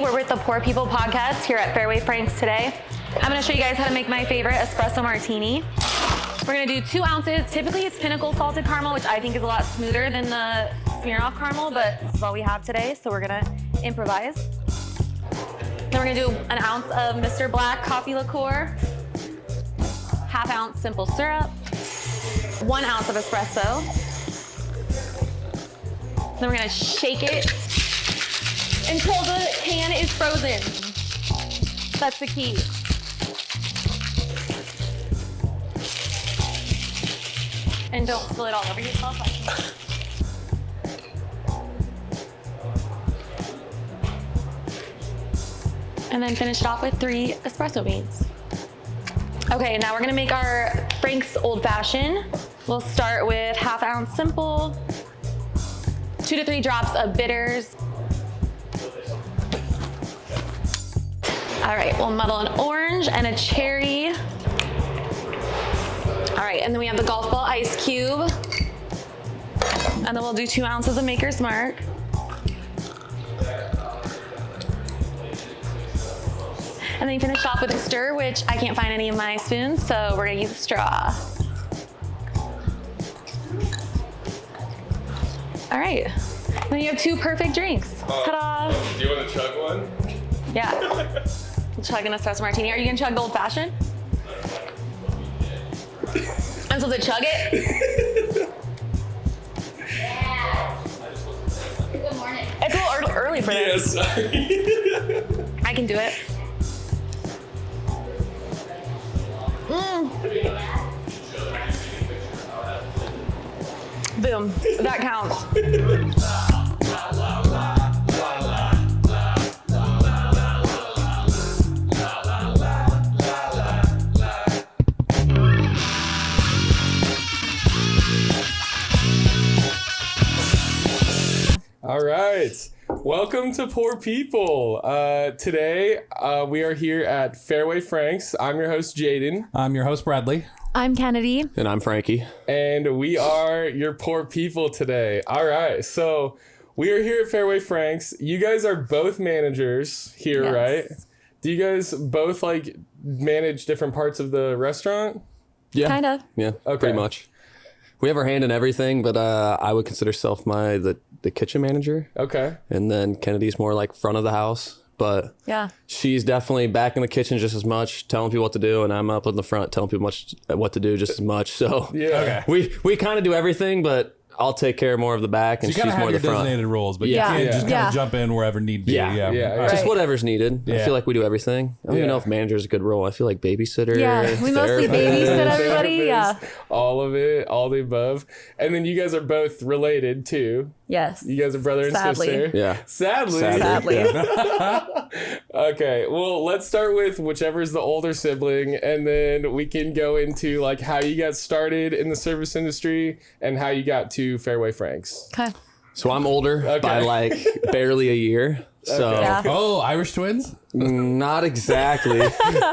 We're with the Poor People podcast here at Fairway Franks today. I'm going to show you guys how to make my favorite espresso martini. We're going to do 2 ounces. Typically it's Pinnacle salted caramel, which I think is a lot smoother than the Smirnoff caramel, but this is all we have today, so we're going to improvise. Then we're going to do an ounce of Mr. Black coffee liqueur, ½ ounce simple syrup, 1 ounce of espresso. Then we're going to shake it until the can is frozen. That's the key. And don't spill it all over yourself. And then finish it off with 3 espresso beans. Okay, now we're gonna make our Frank's Old Fashioned. We'll start with ½ ounce simple, 2 to 3 drops of bitters. All right, we'll muddle an orange and a cherry. All right, and then we have the golf ball ice cube. And then we'll do 2 ounces of Maker's Mark. And then you finish off with a stir, which I can't find any of my spoons, so we're gonna use a straw. All right, then you have 2 perfect drinks. Ta-da! Do you want to chug one? Yeah. We'll chug an espresso martini. Are you gonna chug the old fashioned? I'm supposed to chug it? Yeah. Good morning. It's a little early for this. Yes, sorry. I can do it. Boom. That counts. All right. Welcome to Poor People. Today, we are here at Fairway Franks. I'm your host, Jaydn. I'm your host, Bradley. I'm Kennedy. And I'm Frankie. And we are your poor people today. All right. So we are here at Fairway Franks. You guys are both managers here, Yes. right? Do you guys both like manage different parts of the restaurant? Yeah. Kind of. Yeah, Okay. pretty much. We have our hand in everything, but I would consider self the kitchen manager. Okay. And then Kennedy's more like front of the house. But Yeah. she's definitely back in the kitchen just as much, telling people what to do, and I'm up in the front telling people what to do just as much. So Yeah. Okay. we kind of do everything, but I'll take care more of the back, and You kind she's of more have of your the front. designated roles, but Yeah. you can't Yeah. just kind Yeah. of jump in wherever need be. Yeah. Yeah. Right. Just whatever's needed. I Yeah. feel like we do everything. I don't even Yeah. know if manager is a good role. I feel like babysitter. Yeah. We mostly therapist. babysit everybody. Yeah. All of it, all the above. And then you guys are both related too. Yes. You guys are brother and Sadly. sister. Yeah. Sadly. Sadly. Okay, well, let's start with whichever is the older sibling, and then we can go into like how you got started in the service industry and how you got to Fairway Franks. Okay. So I'm older by like barely a year. So Yeah. Oh, Irish twins? not exactly.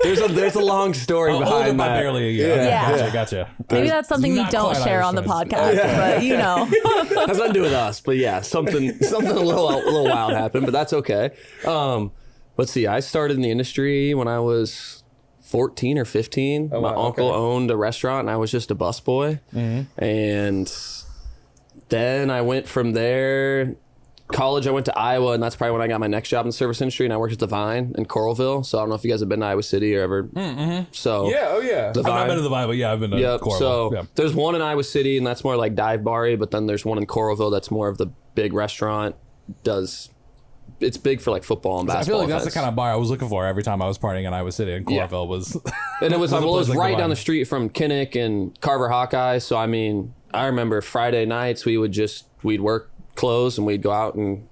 There's a long story Oh, older behind by that. barely a year. Yeah. Okay, gotcha. Maybe that's something you Not don't quite share Irish on the twins. podcast, but you know. Has nothing to do with us, but yeah, something a little wild happened, but that's okay. Let's see. I started in the industry when I was 14 or 15. Oh, My wow, uncle okay. owned a restaurant, and I was just a busboy. And then I went from there. College, I went to Iowa, and that's probably when I got my next job in the service industry, and I worked at the Vine in Coralville. So I don't know if you guys have been to Iowa City or ever. So Yeah, oh yeah. the I've not Vine. been to the Vine, but yeah, I've been to Yep. Coralville. So Yeah. there's one in Iowa City, and that's more like dive bar-y, but then there's one in Coralville that's more of the big restaurant. It's big for like football and I feel basketball. like that's the events. kind of bar I was looking for every time I was partying in Iowa City, and Yeah. Coralville was. And it was, was a well, it was place like right the down the Vine. street from Kinnick and Carver Hawkeye. So I mean, I remember Friday nights we'd work close and we'd go out and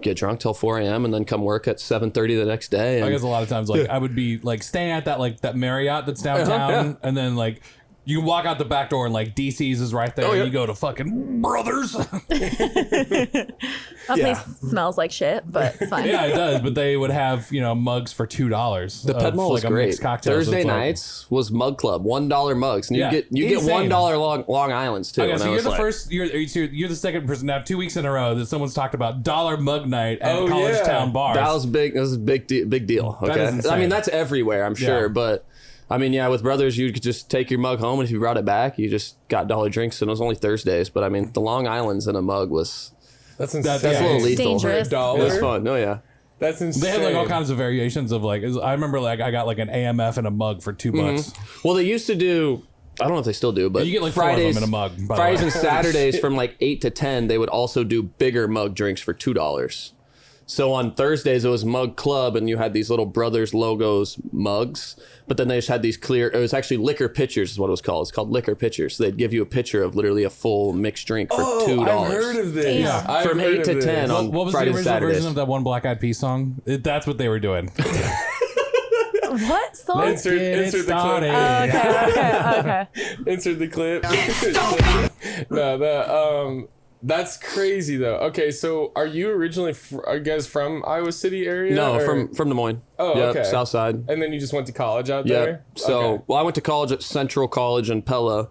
get drunk till 4 a.m. and then come work at 7:30 the next day. I And guess a lot of times, like I would be like staying at that Marriott that's downtown, Yeah. and then like You can walk out the back door and like DC's is right there. Oh, yeah. You go to fucking Brothers. That place smells like shit, but it's fine. Yeah, it does. But they would have mugs for $2. The Pet Mall was great. Thursday nights was Mug Club, $1 mugs, and you get insane. $1 Long Islands too. Okay, so and I you're was the like, first. You're the second person now. 2 weeks in a row that someone's talked about dollar mug night at college town bars. That was big. That was a big deal. That Okay, is insane. I mean that's everywhere, I'm sure, Yeah. but. I mean, yeah, with Brothers, you could just take your mug home, and if you brought it back, you just got dollar drinks, and it was only Thursdays. But I mean, the Long Island's in a mug was That's insane. that's a little lethal. Dangerous. For $1? It was fun. Oh yeah. That's insane. They had like all kinds of variations of like. I remember like I got like an AMF and a mug for $2. Well, they used to do. I don't know if they still do, but You get like 4 of them in a mug, by the Fridays way. and Saturdays from like 8 to 10, they would also do bigger mug drinks for $2. So on Thursdays it was Mug Club, and you had these little Brothers logos mugs, but then they just had these clear. It was actually liquor pitchers, is what it was called. It's called liquor pitchers. So they'd give you a pitcher of literally a full mixed drink for $2. I've heard of this. Damn. I've From heard 8 to of this. 10 on What was Fridays the and original Saturdays. version of that one Black Eyed Peas song? That's what they were doing. What song? Insert the started. Okay. clip. Insert the clip. No, that's crazy though. Okay, so are you originally? Are you guys from Iowa City area? No, or- from Des Moines. Oh, Yep, okay. South Side. And then you just went to college out Yeah. there. So, Okay. well, I went to college at Central College in Pella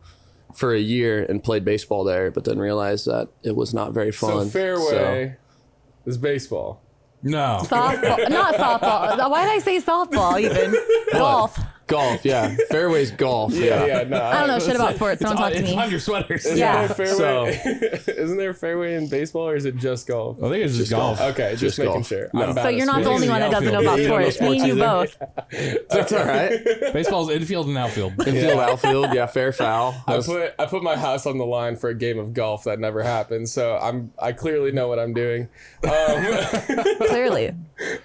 for a year and played baseball there, but then realized that it was not very So fun. Fairway is baseball. No. Softball. Not softball. Why did I say softball even? Golf. Golf, yeah. Fairway's golf. Yeah. No, I don't know shit about sports. Don't talk to It's me. on your sweaters. Yeah. Isn't there a fairway? Isn't there a fairway in baseball, or is it just golf? I think it's just golf. Okay, just making golf. sure. No. I'm bad So at you're not the sports. only one that doesn't know about You don't know sports. Me and you both. That's all right. Baseball's infield and outfield. Infield, outfield, yeah, fair foul. I put my house on the line for a game of golf that never happened, so I clearly know what I'm doing. Clearly.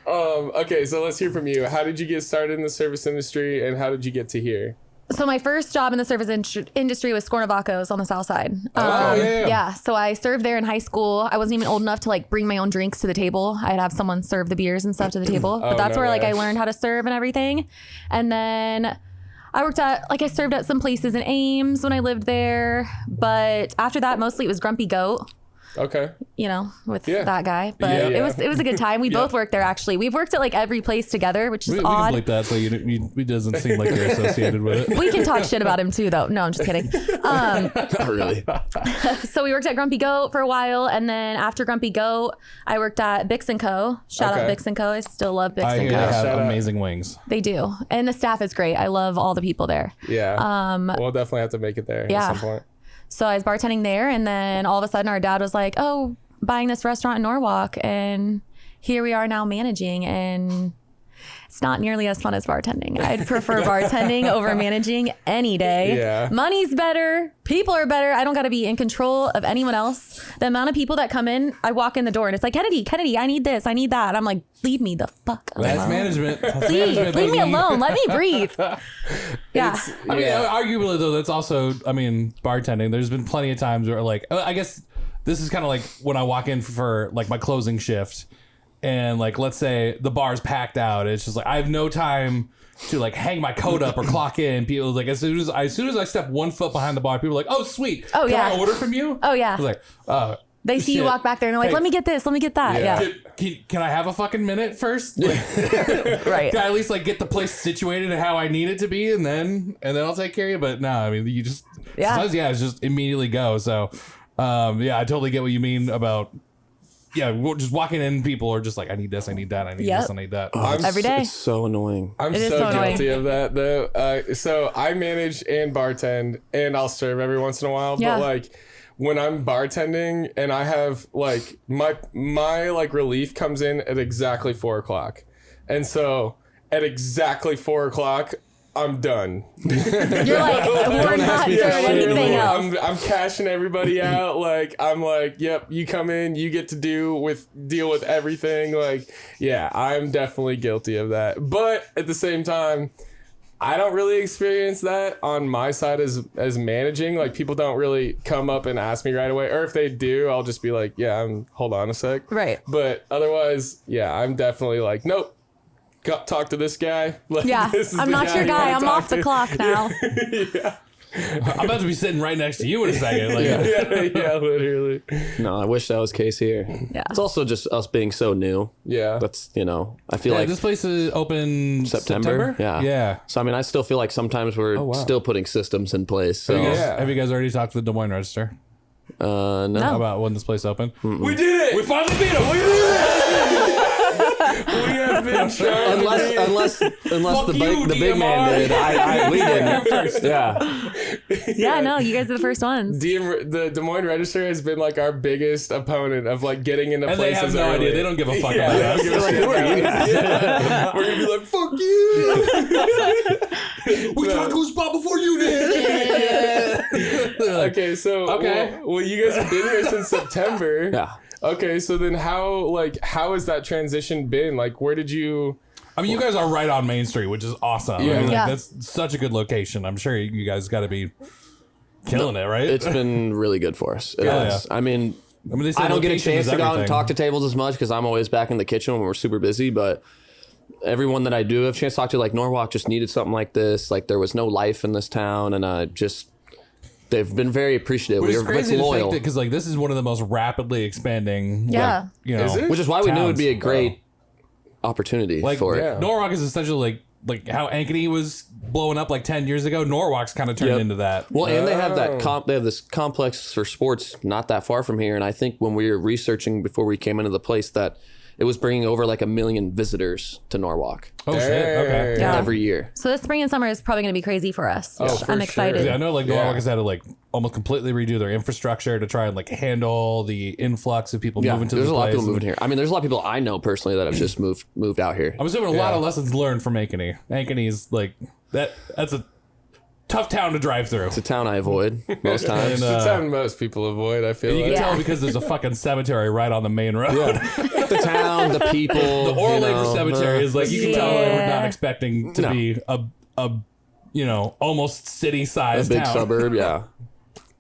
Okay, so let's hear from you. How did you get started in the service industry, and how did you get to here? So my first job in the service industry was Scornavacos on the south side. yeah. So I served there in high school. I wasn't even old enough to like bring my own drinks to the table. I'd have someone serve the beers and stuff to the table. But that's no where like way. I learned how to serve and everything. And then I served at some places in Ames when I lived there. But after that, mostly it was Grumpy Goat. Okay. You know, with Yeah. that guy. But Yeah. it was a good time. We both worked there actually. We've worked at like every place together, which is We can odd. bleep that so it doesn't seem like you're associated with it. We can talk shit about him too, though. No, I'm just kidding. Not really. So we worked at Grumpy Goat for a while, and then after Grumpy Goat, I worked at Bix & Co. Shout out Okay. Bix & Co. I still love Bix I & hear Co. they have Shout out. amazing wings. They do, and the staff is great. I love all the people there. Yeah. We'll definitely have to make it there yeah. at some point. So I was bartending there, and then all of a sudden our dad was like, "Oh, buying this restaurant in Norwalk," and here we are now managing, and it's not nearly as fun as bartending. I'd prefer bartending over managing any day. Yeah. Money's better. People are better. I don't got to be in control of anyone else. The amount of people that come in, I walk in the door and it's like, Kennedy, I need this, I need that. And I'm like, leave me the fuck alone. That's management. That's Please, management, leave me baby. alone. Let me breathe. Yeah. I mean, arguably though, that's also, bartending. There's been plenty of times where like, I guess this is kind of like when I walk in for like my closing shift, and like let's say the bar's packed out. It's just like I have no time to like hang my coat up or clock in. People like as soon as I step 1 foot behind the bar, people are like, "Oh, sweet. Oh, Can yeah. I order from you?" Oh, yeah. I was like, "Oh." They see you shit. walk back there and they're like, Hey. let me get this, let me get that. Yeah. Can I have a fucking minute first? Like, Right. can I at least like get the place situated how I need it to be, and then I'll take care of you. But no, I mean you just sometimes it's just immediately go. So I totally get what you mean about just walking in. People are just like, I need this, I need that, I need Yep. this, I need that. Every day. It's so annoying. I'm It is so so annoying. guilty of that though. So I manage and bartend, and I'll serve every once in a while. Yeah. But like when I'm bartending and I have like my like relief comes in at exactly 4:00, and so at exactly 4:00 I'm done. You're like, we're not me for serving shit. anything else. I'm cashing everybody out. Like I'm like, yep, you come in, you get to deal with everything. Like, yeah, I'm definitely guilty of that. But at the same time, I don't really experience that on my side as managing. Like people don't really come up and ask me right away, or if they do, I'll just be like, yeah, hold on a sec. Right. But otherwise, yeah, I'm definitely like, nope. Talk to this guy. Like, Yeah. this is I'm the not your you guy. wanna I'm talk off the to. clock now. Yeah. I'm about to be sitting right next to you in a second. Like, yeah, literally. No, I wish that was the case here. Yeah. It's also just us being so new. Yeah. That's, I feel like this place is open September? Yeah. Yeah. So, I mean, I still feel like sometimes we're still putting systems in place. So, Have you guys already talked to the Des Moines Register no. about when this place opened? We did it. We finally beat them. We have been trying. Unless the big man did. We didn't. Yeah. Yeah, no, you guys are the first ones. The Des Moines Register has been like our biggest opponent of like getting into And they places. have no early. idea. They don't give a fuck Yeah, about they don't us. give a shit about us. Yeah. We're gonna be like, fuck you. We tried to spot before you did. Okay, so Okay. Well, you guys have been here since September. Yeah. Okay, so then how has that transition been? Like, where did you? I mean, you guys are right on Main Street, which is awesome. Yeah. I mean, like, Yeah. that's such a good location. I'm sure you guys got to be killing it, right? It's been really good for us. It Yeah. has. I mean, they say I don't get a location chance is to go out and everything. talk to tables as much because I'm always back in the kitchen when we're super busy. But everyone that I do have a chance to talk to, like Norwalk, just needed something like this. Like there was no life in this town, and they've been very appreciative. Which is We're crazy to loyal, think because like this is one of the most rapidly expanding. Yeah. Like, you know, Is it? which is why we knew it would be a towns. great opportunity Like for yeah. it. Norwalk is essentially like how Ankeny was blowing up like 10 years ago. Norwalk's kind of turned Yep. into that. Well, and they have Oh. that they have this complex for sports not that far from here, and I think when we were researching before we came into the place that it was bringing over like 1 million visitors to Norwalk Oh shit! Okay. Yeah. every year. So this spring and summer is probably going to be crazy for us. Oh, for I'm sure. excited. Yeah, I know like Norwalk Yeah. has had to like almost completely redo their infrastructure to try and like handle the influx of people Yeah, moving to there's this a lot of place. people moving here. I mean, there's a lot of people I know personally that have just moved out here. I'm assuming a lot of lessons learned from Ankeny. Ankeny's like that's a tough town to drive through. It's a town I avoid most times. And, It's the town most people avoid. I feel you like. can Yeah. tell because there's a fucking cemetery right on the main road. The town, the people. The Oral you Labor know, Cemetery is like you can tell they were not Yeah. expecting to No. be a almost city a sized big town. suburb. Yeah,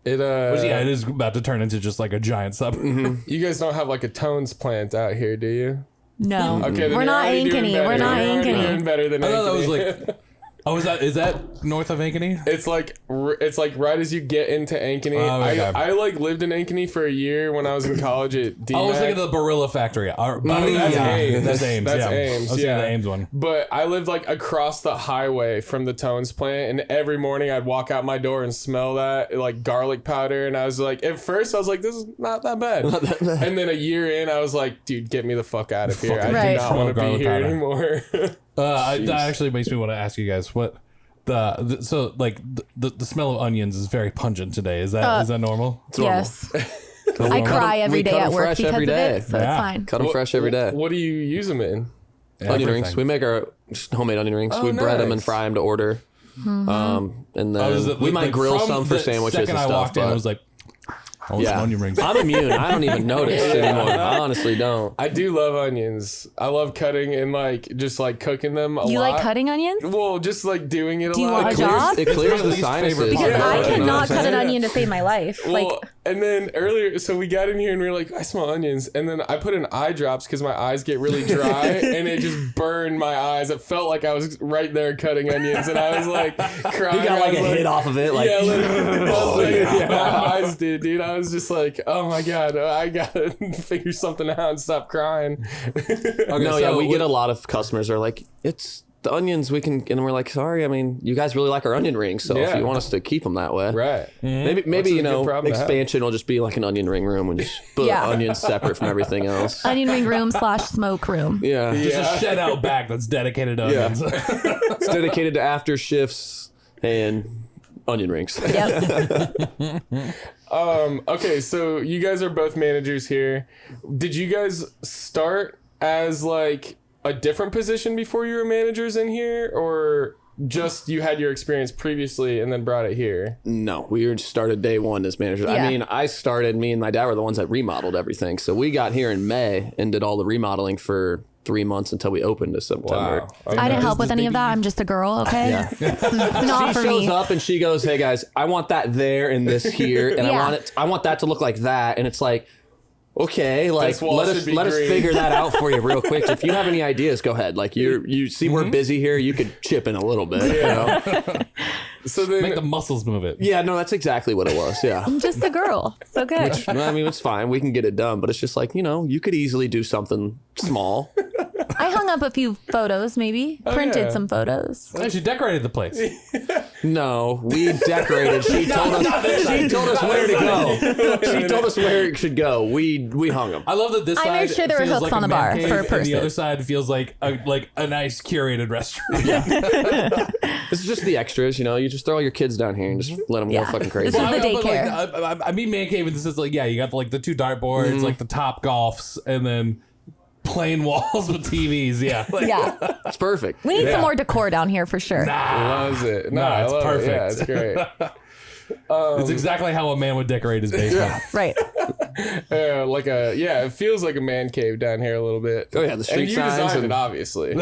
It Which, yeah, it is about to turn into just like a giant suburb. You guys don't have like a Tones plant out here, do you? No. Okay, then We're you're not already doing Ankeny. better. We're not You're already Ankeny. doing better than I thought that was Ankeny. like, oh, is that north of Ankeny? It's like right as you get into Ankeny. Oh, okay. I like lived in Ankeny for a year when I was in college at DMAC. I was thinking of the Barilla factory. that's Ames. That's Ames. That's yeah. Ames, I was thinking yeah. of the Ames one. But I lived like across the highway from the Tones plant, and every morning I'd walk out my door and smell that like garlic powder, and I was like, at first I was like, this is not that bad. And then a year in, I was like, dude, get me the fuck out of here. I Right. do not want to be Garlic here powder. anymore. That actually makes me want to ask you guys what so like the smell of onions is very pungent today. Is that normal? Yes. I cry every We day cut at 'em work fresh because every of day. it, so Yeah. it's fine. cut them fresh every day. What do you use them in? Onion rings. Everything. We make our just homemade onion rings. Oh, We bread them and nice. fry them to order. And then Oh, we might grill from some for the sandwiches and second stuff. I walked in, I but- was like, I want some yeah, onion rings. I'm immune. I don't even notice anymore. I honestly don't. I do love onions. I love cutting and like just like cooking them a You lot. like cutting onions? Well, just like doing it a Do you lot. want a job? It clears my the least sinuses. favorite Because Yeah, I you know cannot what I'm cut an saying? onion to save my life. Well, Like, and then earlier, so we got in here and we were like, I smell onions. And then I put in eye drops because my eyes get really dry and it just burned my eyes. It felt like I was right there cutting onions. And I was like crying. He got like I a was hit off of it. Like, Yeah, literally. I was like, my eyes did, dude. I was just like, oh my God, I gotta figure something out and stop crying. no, yeah, we get a lot of customers that are like, it's the onions we can, and we're like, sorry, I mean, you guys really like our onion rings, so if Yeah. you want us to keep them that way, Right. maybe That's a you good know, problem to have. expansion will just be like an onion ring room and just put Yeah. onions separate from everything else. onion ring room / smoke room. Yeah, Just a shed out back that's dedicated to Yeah. onions. it's dedicated to after shifts and onion rings. Yep. Okay, so you guys are both managers here. Did you guys start as like a different position before you were managers in here, or just you had your experience previously and then brought it here? No, we were started day one as managers. Yeah. I mean, me and my dad were the ones that remodeled everything. So we got here in May and did all the remodeling for 3 months until we opened in September. Okay. I didn't help with any of that. I'm just a girl, okay? It's not She for shows me. up and she goes, "Hey guys, I want that there and this here, and Yeah. I want that to look like that." And it's like, okay, like This wall let should us be green. figure that out for you real quick. If you have any ideas, go ahead. Like you see, we're busy here. You could chip in a little bit. You know? So then, Make the muscles move it. Yeah, no, that's exactly what it was. Yeah. I'm just a girl. It's okay. I mean, it's fine. We can get it done, but it's just like, you could easily do something small. I hung up a few photos, maybe. Printed yeah. some photos. Oh, she decorated the place. No, we decorated. She told us. She told us where to go. She told us where it should go. We hung them. I love that this I side made sure there were feels hooks like on a the man bar cave, for a and person. the other side feels like a nice curated restaurant. It's just the extras, You just throw all your kids down here and just let them Yeah. go fucking crazy. This is the But, daycare. I mean man cave, and this is like, you got the 2 dartboards, like the top golfs, and then plain walls with TVs. Yeah. Yeah. It's perfect. We need Yeah. some more decor down here for sure. loves it. No, Nah, I it's love perfect. It. Yeah, it's great. It's exactly how a man would decorate his basement. Right. It feels like a man cave down here a little bit. Oh, yeah, the street and you signs designed and- it, obviously.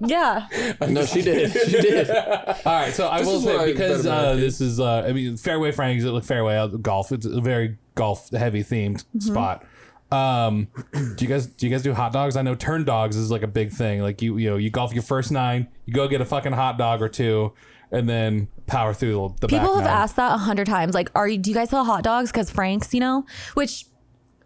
Yeah. No, she did. She did. All right, so I will is why say, it's because better than this is, Fairway Franks, Fairway golf. It's a very golf heavy themed spot. Do you guys do hot dogs? I know turn dogs is like a big thing. Like you golf your first 9, you go get a fucking hot dog or 2, and then power through the back People have 9. asked that 100 times. Like, do you guys sell hot dogs? Because Frank's, which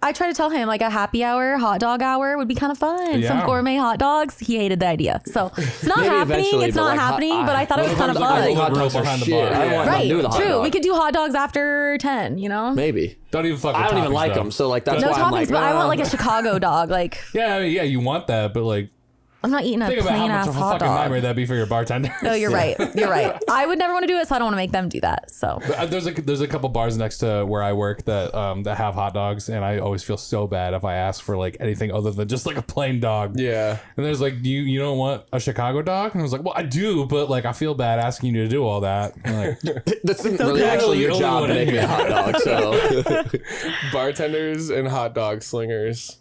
I try to tell him like a happy hour, hot dog hour would be kind of fun. Yeah. Some gourmet hot dogs. He hated the idea. So it's not Maybe happening. eventually, It's but, not like, happening, but I thought it was kind of I think fun. hot dogs are Behind the shit. bar. I don't want nothing to do with Right. a hot True. dog. We could do hot dogs after 10, Maybe. Don't even fuck with I don't even toppings, like though. them, so like that's No why I'm toppings, like, but I want nah. like a Chicago dog. Like, Yeah, you want that, but like, I'm not eating a think about how plain much ass of a hot fucking dog. nightmare that'd be for your bartender. No, you're right. You're right. I would never want to do it, so I don't want to make them do that. So There's a couple bars next to where I work that have hot dogs, and I always feel so bad if I ask for like anything other than just like a plain dog. Yeah. And there's like, you don't want a Chicago dog? And I was like, well, I do, but like I feel bad asking you to do all that. I'm like, That's really actually your Only job one to make in me a hot dog. So Bartenders and hot dog slingers.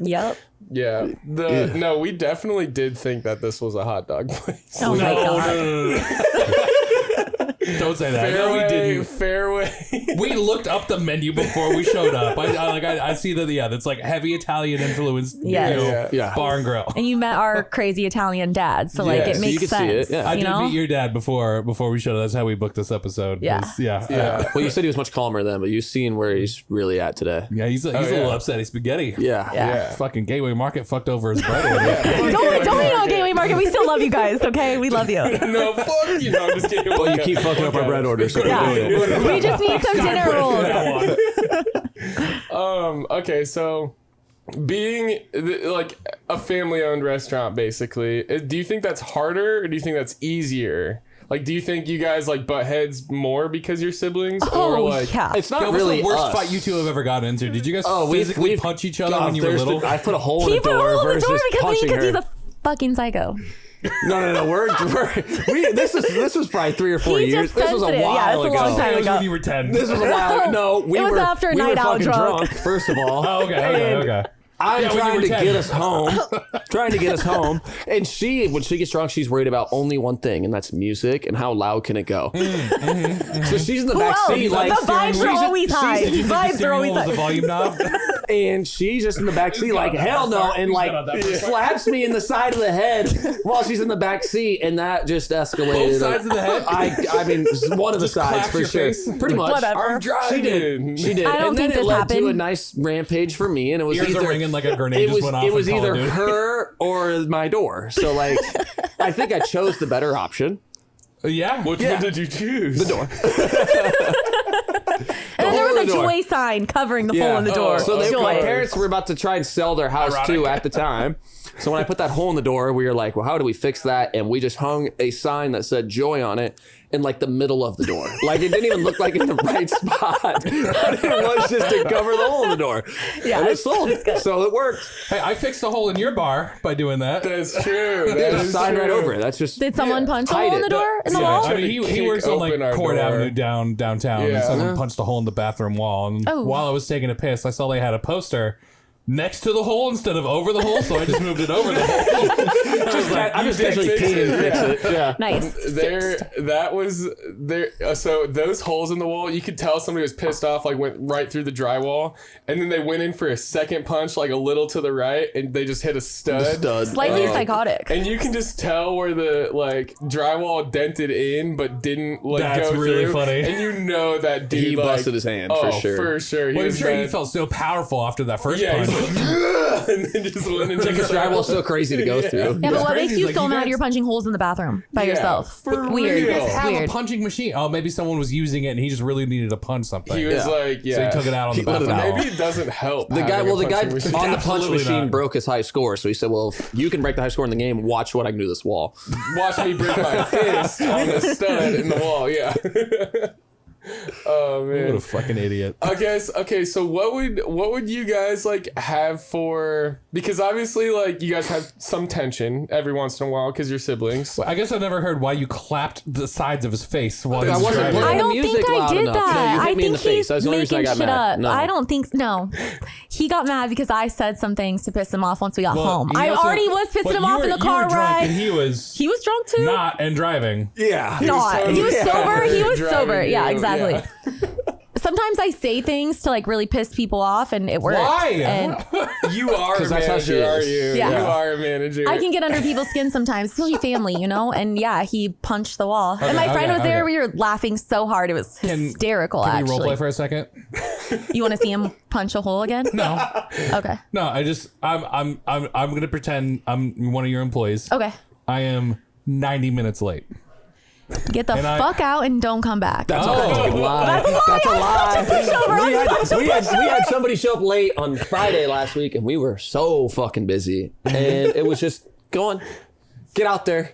yep. Yeah. No, we definitely did think that this was a hot dog place. Oh my god. Don't say that. No, we didn't. Fairway. We looked up the menu before we showed up. I see that. Yeah, that's like heavy Italian influence. Yes. Yeah. Bar and grill. And you met our crazy Italian dad, so like Yeah, it so makes you can see sense. it, yeah. I you did know? meet your dad before we showed up. That's how we booked this episode. Yeah. Yeah. well, you said he was much calmer then, but you've seen where he's really at today. Yeah, he's a yeah. little upset. He's spaghetti. Yeah. Yeah. Yeah. Fucking Gateway Market fucked over his brother. Don't hate on Gateway Market. We still love you guys. Okay, we love you. No, fuck you. No, I'm just kidding. Well, you keep fucking up our bread orders. So Yeah. we're doing it. We just need some dinner rolls. Okay, so being like a family-owned restaurant, basically, do you think that's harder or do you think that's easier? Like, do you think you guys like butt heads more because you're siblings, or Oh like? yeah. It's not Yo, what's really the worst us. fight you two have ever gotten into? Did you guys we've- physically we've- punch each other God, when you were there's little? I put a hole in He the put a door hole in the versus door punching because her. he's a fucking psycho. No. This was probably 3 or 4 He's years. just This was a sensitive. Yeah, while it's a long ago. time It was ago. when you were 10. This was a while. No, we It was were after a we night were out fucking drunk. First of all, Oh, okay. I'm Yeah, when you trying were to 10. get us home. And when she gets drunk, she's worried about only one thing, and that's music and how loud can it go. So she's in the back Who seat, else? like The vibes are always high. Did you think the Vibes are steering always wheel was the high. volume knob? and she's just in the back seat, like hell no, and like slaps me in the side of the head while she's in the back seat, and that just escalated. Both sides of the head? I mean, one of the sides clapped for your sure. face? Pretty much. Whatever. I'm driving. She did. I don't and then think it this led to a happened. nice rampage for me, and it was Ears are either ringing like a grenade just went off it was in Call of either Duty. her or my door. So like, I think I chose the better option. Yeah. Which Yeah. one did you choose? The door. And then there hole in was a the door. joy sign covering the hole in the door. So Okay. my Joy. parents were about to try and sell their house too at the time. So when I put that hole in the door, we were like, well, how do we fix that? And we just hung a sign that said joy on it in like the middle of the door. Like it didn't even look like in the right spot. But it was just to cover the hole in the door. Yeah, And it it's sold. So it worked. Hey, I fixed a hole in your bar by doing that. That's true. Yeah, That just is sign right true. over it. That's just Did someone punch a hole hide in the it. door in the Yeah, wall? I mean, he Kick works on like open our Court door. Avenue downtown, Yeah. and someone punched a hole in the bathroom wall. And Oh. while I was taking a piss, I saw they had a poster next to the hole instead of over the hole, so I just moved it over the hole. I'm just actually pee and fix it. Yeah. Nice. So those holes in the wall, you could tell somebody was pissed off, like went right through the drywall, and then they went in for a second punch, like a little to the right, and they just hit a stud. Slightly psychotic. And you can just tell where the like drywall dented in, but didn't like That's go really through. funny. And you know that dude He busted his hand for sure. For sure. Well, I'm sure he mad. felt so powerful after that first Yeah, punch. he's like, and then just went into Because drywall's so crazy to go through. Yeah, but what makes crazy. you Like, so you mad guys- you're punching holes in the bathroom by Yeah, yourself? for Weird. real. Just have Weird. a punching machine. Oh, maybe someone was using it and he just really needed to punch something. He was like, So yeah. he took it out on the let it bathroom. out. Maybe it doesn't help. The guy on the punch Absolutely machine not. broke his high score, so he said, "Well, if you can break the high score in the game, watch what I can do to this wall." Watch me break my fist on the stud in the wall. Yeah. Oh What man. a fucking idiot. I guess okay, so what would you guys like have for, because obviously like you guys have some tension every once in a while because you're siblings. I guess I never heard why you clapped the sides of his face while he I was wasn't driving. playing I the don't music think I loud did enough. No, that. you hit I me in think the face. he's That's the only reason I making got shit mad. up. No. I don't think no. He got mad because I said some things to piss him off once we got Well, home. he I also- already was but pissing him you off were- in the you car were drunk ride. and he was He was drunk too. not and driving. Yeah. Not. He was totally sober. He was driving sober. you. Yeah, exactly. Yeah. Sometimes I say things to like really piss people off, and it works. Why? And You are a 'Cause that's how she manager, are is. you? Yeah. You are a manager. I can get under people's skin sometimes, especially family, you know? And yeah, he punched the wall. and my friend okay, was there. okay. We were laughing so hard. It was hysterical, Can we actually. role play for a second? You want to see him punch a hole again? No. Okay. No, I'm gonna pretend I'm one of your employees. Okay. I am 90 minutes late. Get the And I- fuck out and don't come back. That's a fucking lie. That's a lie. We had somebody show up late on Friday last week, and we were so fucking busy, and it was just going, get out there,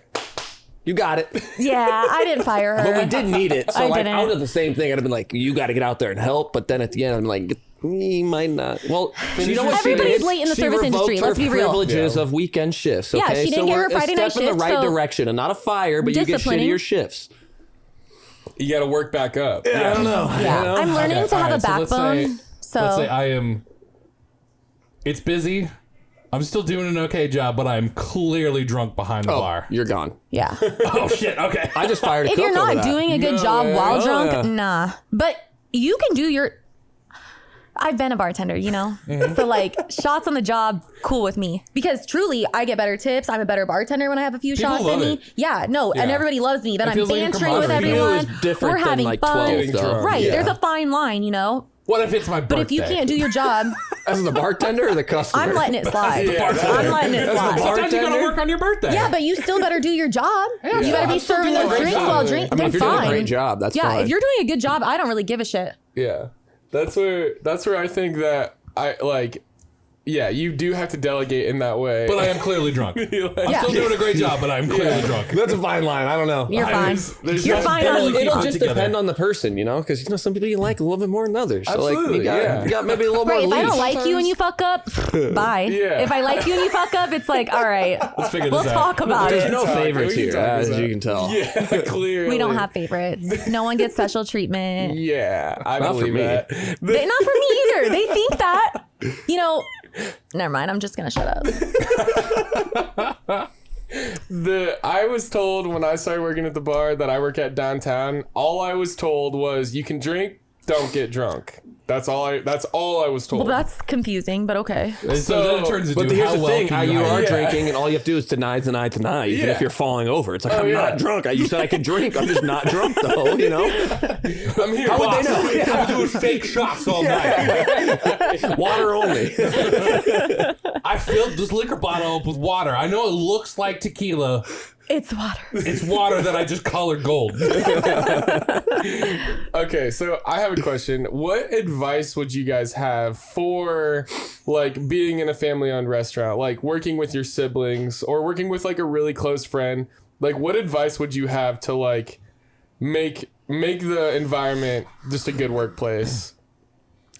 you got it. Yeah, I didn't fire her. But we did need it, so I like didn't. I would have the same thing. I'd have been like, you got to get out there and help. But then at the end, I'm like, he might not. Well, you know what? Everybody's she did? late in the She service revoked industry, her let's be real. privileges of weekend shifts. Yeah, Okay? she didn't so get her we're Friday a night step in the shift, right so direction, and not a fire, but you get disciplining. shittier shifts. You got to work back up. I don't know. Yeah, I'm learning Okay, to have all a right, so let's backbone. say- Let's say I am. It's busy. I'm still doing an okay job, but I'm clearly drunk behind the bar. You're gone. Yeah. Oh shit! Okay. I just fired a If cook you're over not that. doing a good No job way. while Oh, drunk, yeah. nah. But you can do your. I've been a bartender, you know? So, like, shots on the job, cool with me. Because truly, I get better tips. I'm a better bartender when I have a few shots in love me. it. Yeah, no, and Yeah. everybody loves me. Then It I'm feels like a bantering with camaraderie. everyone. It was different We're than, having like, fun. 12, though. Right, Yeah. there's a fine line, you know? What if it's my birthday? But if you can't do your job, As the bartender or the customer? I'm letting it slide. Yeah, I'm letting it slide. Sometimes you gotta bartender? work on your birthday. Yeah, but you still better do your job. You better I'm be still serving doing a those great drinks job. while drinking. I mean, if Then you're doing fine. a great job, that's yeah, fine. if you're doing a good job, I don't really give a shit. Yeah. That's where I think that I like. Yeah, you do have to delegate in that way. But I am clearly drunk. I'm Yeah. still doing a great job, but I'm clearly drunk. That's a fine line. I don't know. You're fine. there's You're no fine on. delegate. It'll Keep it just together. depend on the person, you know, because some people you like a little bit more than others. So like, Absolutely, you got maybe a little Right, if more I don't leash. like you and you fuck up, bye. Yeah. If I like you and you fuck up, it's like, all right, Let's figure we'll this out. talk about There's it. no talk. favorites We can here, talk as about you it. can tell. Yeah, clearly. We don't have favorites. No one gets special treatment. Yeah, I Not for believe me. that. Not for me either. They think that. You know, never mind. I'm just gonna shut up. I was told when I started working at the bar that I work at downtown. All I was told was you can drink, don't get drunk. That's all I was told. Well, that's confusing, but okay. And so then it turns into But here's how the well thing: can you are hide? drinking, and all you have to do is deny. Even Yeah. if you're falling over, it's like I'm yeah. not drunk. You said I could drink. I'm just not drunk, though. You know, I'm here. how would boss. they know? I'm doing fake shots all night. Water only. I filled this liquor bottle up with water. I know it looks like tequila. It's water. It's water that I just colored gold. Okay, so I have a question. What advice would you guys have for like being in a family-owned restaurant, like working with your siblings or working with like a really close friend? Like, what advice would you have to like make the environment just a good workplace?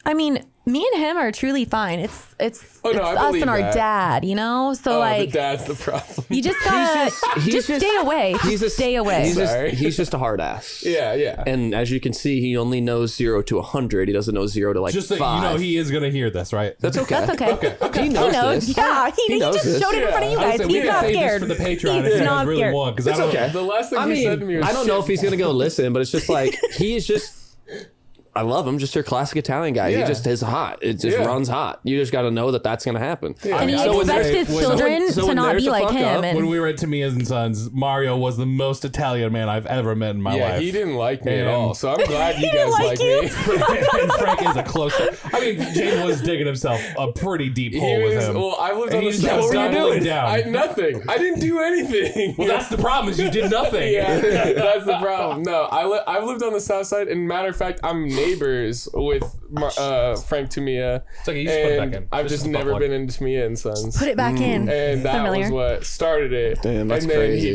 I mean, me and him are truly fine. It's I us believe and our that. dad, you know? So The like dad's the problem. you just gotta just stay away. Just stay away. He's just a hard ass. Yeah. And as you can see, he only knows 0 to 100. He doesn't know 0 to like Just that 5. you know he is gonna hear this, right? That's okay. That's okay. He knows this. Yeah, he knows just this. showed it in front of you guys. we He's can not save scared. this for the Patreon if He's you guys not really scared. want, because I don't. okay. The last thing I he said to me mean, was I don't know shit. if he's gonna go listen, but it's just like he's just. I love him, just your classic Italian guy. Yeah. He just is hot. It just runs hot. You just got to know that that's going to happen. And he So when expects they- his when- children so to when not there's be a like fuck him. up, And When we were at Tamia's and Sons, Mario was the most Italian man I've ever met in my Yeah, life. he didn't like me at And- all. So I'm glad you guys like like you? me. And Frank is a close. I mean, Jaydn was digging himself a pretty deep He hole with was, him. well, I lived And on the he's south just side. doubling down. Nothing. I didn't do anything. Well, that's the problem. Is you did nothing. Yeah, that's the problem. No, I've lived on the south side, and matter of fact, I'm neighbors with Frank Tamia. It's okay, you just put it and back in. I've This just is the never butt been into Tamia and Sons. put it back in. And that Familiar. was what started it. Damn, that's and then crazy.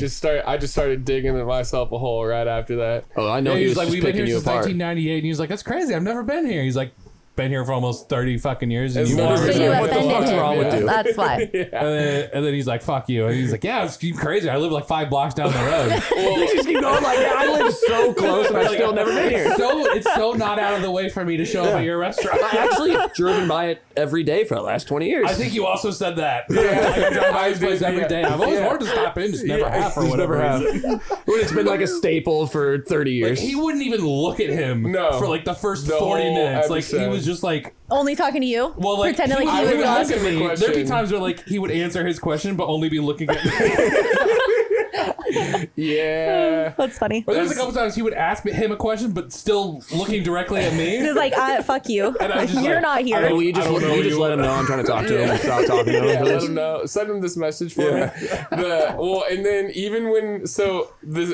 I just started digging myself a hole right after that. Oh, I know Yeah, he was like, just we've been picking here you since apart. 1998, and he was like, "That's crazy. I've never been here." He's like, "Been here for almost 30 fucking years." And It's you never are. been So you What the offended fuck's him. wrong with you? That's why. And then he's like, "Fuck you." And he's like, "Yeah, it's crazy. I live like 5 blocks down the road." You just keep going like, I live so close and I've still never been here. It's so not out of the way for me to show up at your restaurant. I actually have driven by it every day for the last 20 years. I think you also said that. Like, I drive by his place every day. I've always wanted to stop in, just never have for whatever reason. when it's been like a staple for 30 Like, years. he wouldn't even look at him No. for like the first The 40 whole minutes. Like he episode. was just like, Only talking to you. well, like pretending like he he would was ask us. him a There'd be question. times where like he would answer his question, but only be looking at me. Yeah. That's funny. Or there was a couple times he would ask him a question, but still looking directly at me. It's like, fuck you. And I was just You're like, not Oh, here. will you just, I don't know you just you. let him know I'm trying to talk to him. Stop talking to him. Yeah, let please. him know. Send him this message for me. Well, and then even when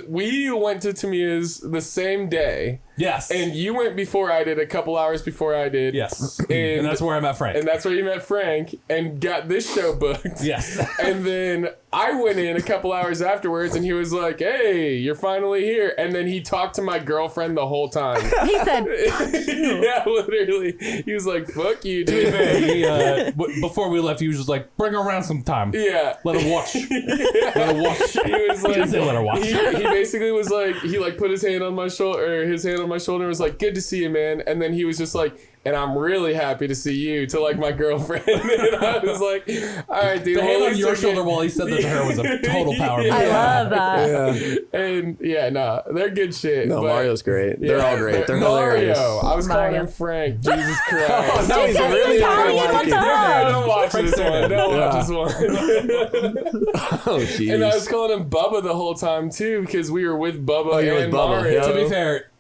we went to Tamia's the same day, Yes. and you went before I did, a couple hours before I did. yes. and, And that's where I met Frank. and that's where you met Frank and got this show booked. Yes. And then I went in a couple hours afterwards, and he was like, "Hey, you're finally here." And then he talked to my girlfriend the whole time. He said, Yeah, literally. He was like, "Fuck you, To be dude." fair, before we left, he was just like, "Bring her around sometime. Yeah. Let her watch. Let her watch." He was He didn't say like, let her watch. he basically was like, he like put his hand on my shoulder, or his hand on my shoulder, and was like, "Good to see you, man." And then he was just like, "And I'm really happy to see you," to like my girlfriend. And I was like, "All right, dude." The hand well, on your shoulder while he said that to her was a total power move. I love that. And yeah, no, they're good shit. No, but- Mario's great. They're all great. They're Mario. hilarious. I was calling Mario. him Frank. Jesus Christ. No, he's Because really he's not Italian, gonna what like the it. hell? Don't watch this one. Don't watch this one. Oh, jeez. And I was calling him Bubba the whole time too, because we were with Bubba you're and with Bubba, Mario. yeah. To be fair,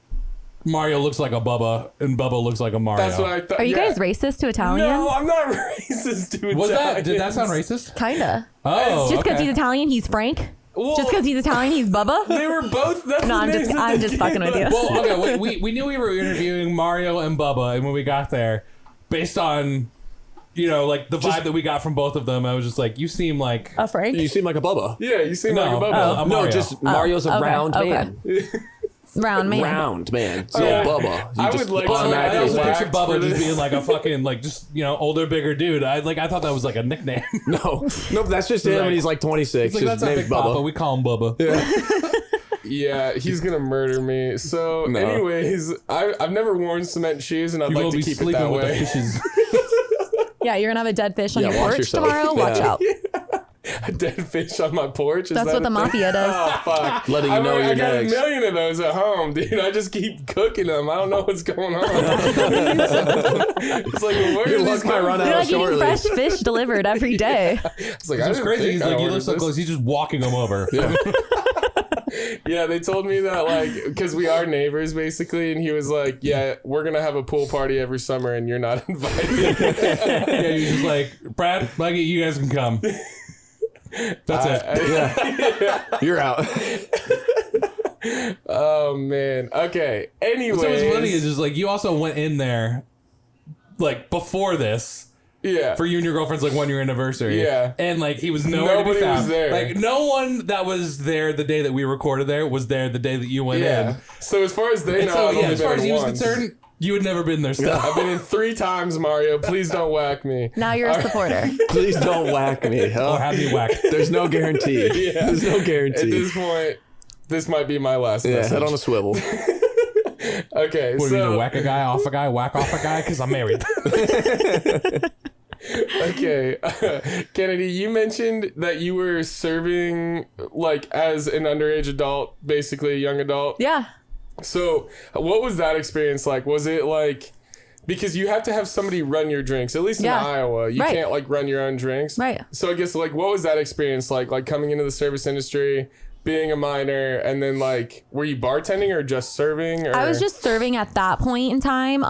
Mario looks like a Bubba, and Bubba looks like a Mario. That's what I thought. Are you yeah. guys racist to Italians? No, I'm not racist to Was that? Italians. Did that sound racist? Kinda. Oh, Just because okay. he's Italian, he's Frank? Well, Just because he's Italian, he's Bubba? they were both. That's No, the I'm names just- that I'm they just fucking gave with you. us. Well, okay, we knew we were interviewing Mario and Bubba, and when we got there, based on, like the vibe that we got from both of them, I was just like, you seem like A Frank? You seem like a Bubba. Yeah, you seem like a No, Bubba. a No, Mario. just Mario's a okay, round okay. man. Round man. Round man. So Yeah. Bubba. You I just would like to- I automatically also Wax picture for Bubba just this. being like a fucking older, bigger dude. I thought that was like a nickname. No, that's just him, Like- and he's like 26. It's like, His that's not name's Big Papa. Bubba. We call him Bubba. Yeah, he's gonna murder me. So, No. anyways, I've never worn cement shoes, and I'd You like will to be keep it sleeping that with the way. fishes. Yeah, you're going to have a dead fish on Yeah, your watch porch yourself. tomorrow? Watch Yeah. out. A dead fish on my porch. Is That's that what the a thing? mafia does. Oh fuck! Letting you know I your got next. a million of those at home, dude. I just keep cooking them. I don't know what's going on. It's like, where Your are luck these might coming run from? out. You're like eating shortly. fresh fish delivered every day. It's like, I It's didn't crazy. think He's I like, you ordered live so this. close. He's just walking them over. Yeah, they told me that, like, because we are neighbors basically, and he was like, "Yeah, we're gonna have a pool party every summer, and you're not invited." Yeah, he's just like, Brad, Maggie, you guys can come. That's it. You're out. Oh man. Okay. Anyway. So what's funny is just like you also went in there like before this yeah. for you and your girlfriend's like 1 year anniversary. Yeah. And like he was nowhere to be Nobody found. was there. Like no one that was there the day that we recorded there was there the day that you went Yeah. in. So as far as they And know, so I've yeah, only as far been as he was once. concerned, You had never been there still. I've been in 3 times, Mario. Please don't whack me. Now you're a supporter. Please don't whack me. Or have me whacked. There's no guarantee. Yeah. There's no At guarantee. this point, this might be my last Yeah, message. head on a swivel. Okay, What, are you so gonna whack a guy, off a guy, whack off a guy? Because I'm married. okay, Kennedy, you mentioned that you were serving like as an underage adult, basically a young adult. Yeah. So, what was that experience like? Was it like, because you have to have somebody run your drinks, at least in Yeah. Iowa, you Right. can't like run your own drinks. Right. So I guess like, what was that experience like? Like coming into the service industry, being a minor, and then like, were you bartending or just serving? Or? I was just serving at that point in time.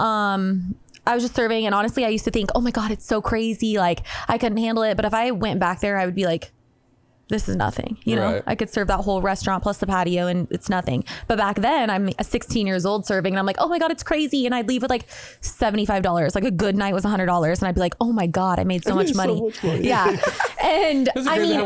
I was just serving, and honestly, I used to think, oh my God, it's so crazy. Like, I couldn't handle it. But if I went back there, I would be like, this is nothing. You know, Right. I could serve that whole restaurant plus the patio, and it's nothing. But back then, I'm 16 years old serving, and I'm like, oh my God, it's crazy. And I'd leave with like $75. Like a good night was $100, and I'd be like, oh my God, I made so much money. Yeah, and That's I crazy mean, how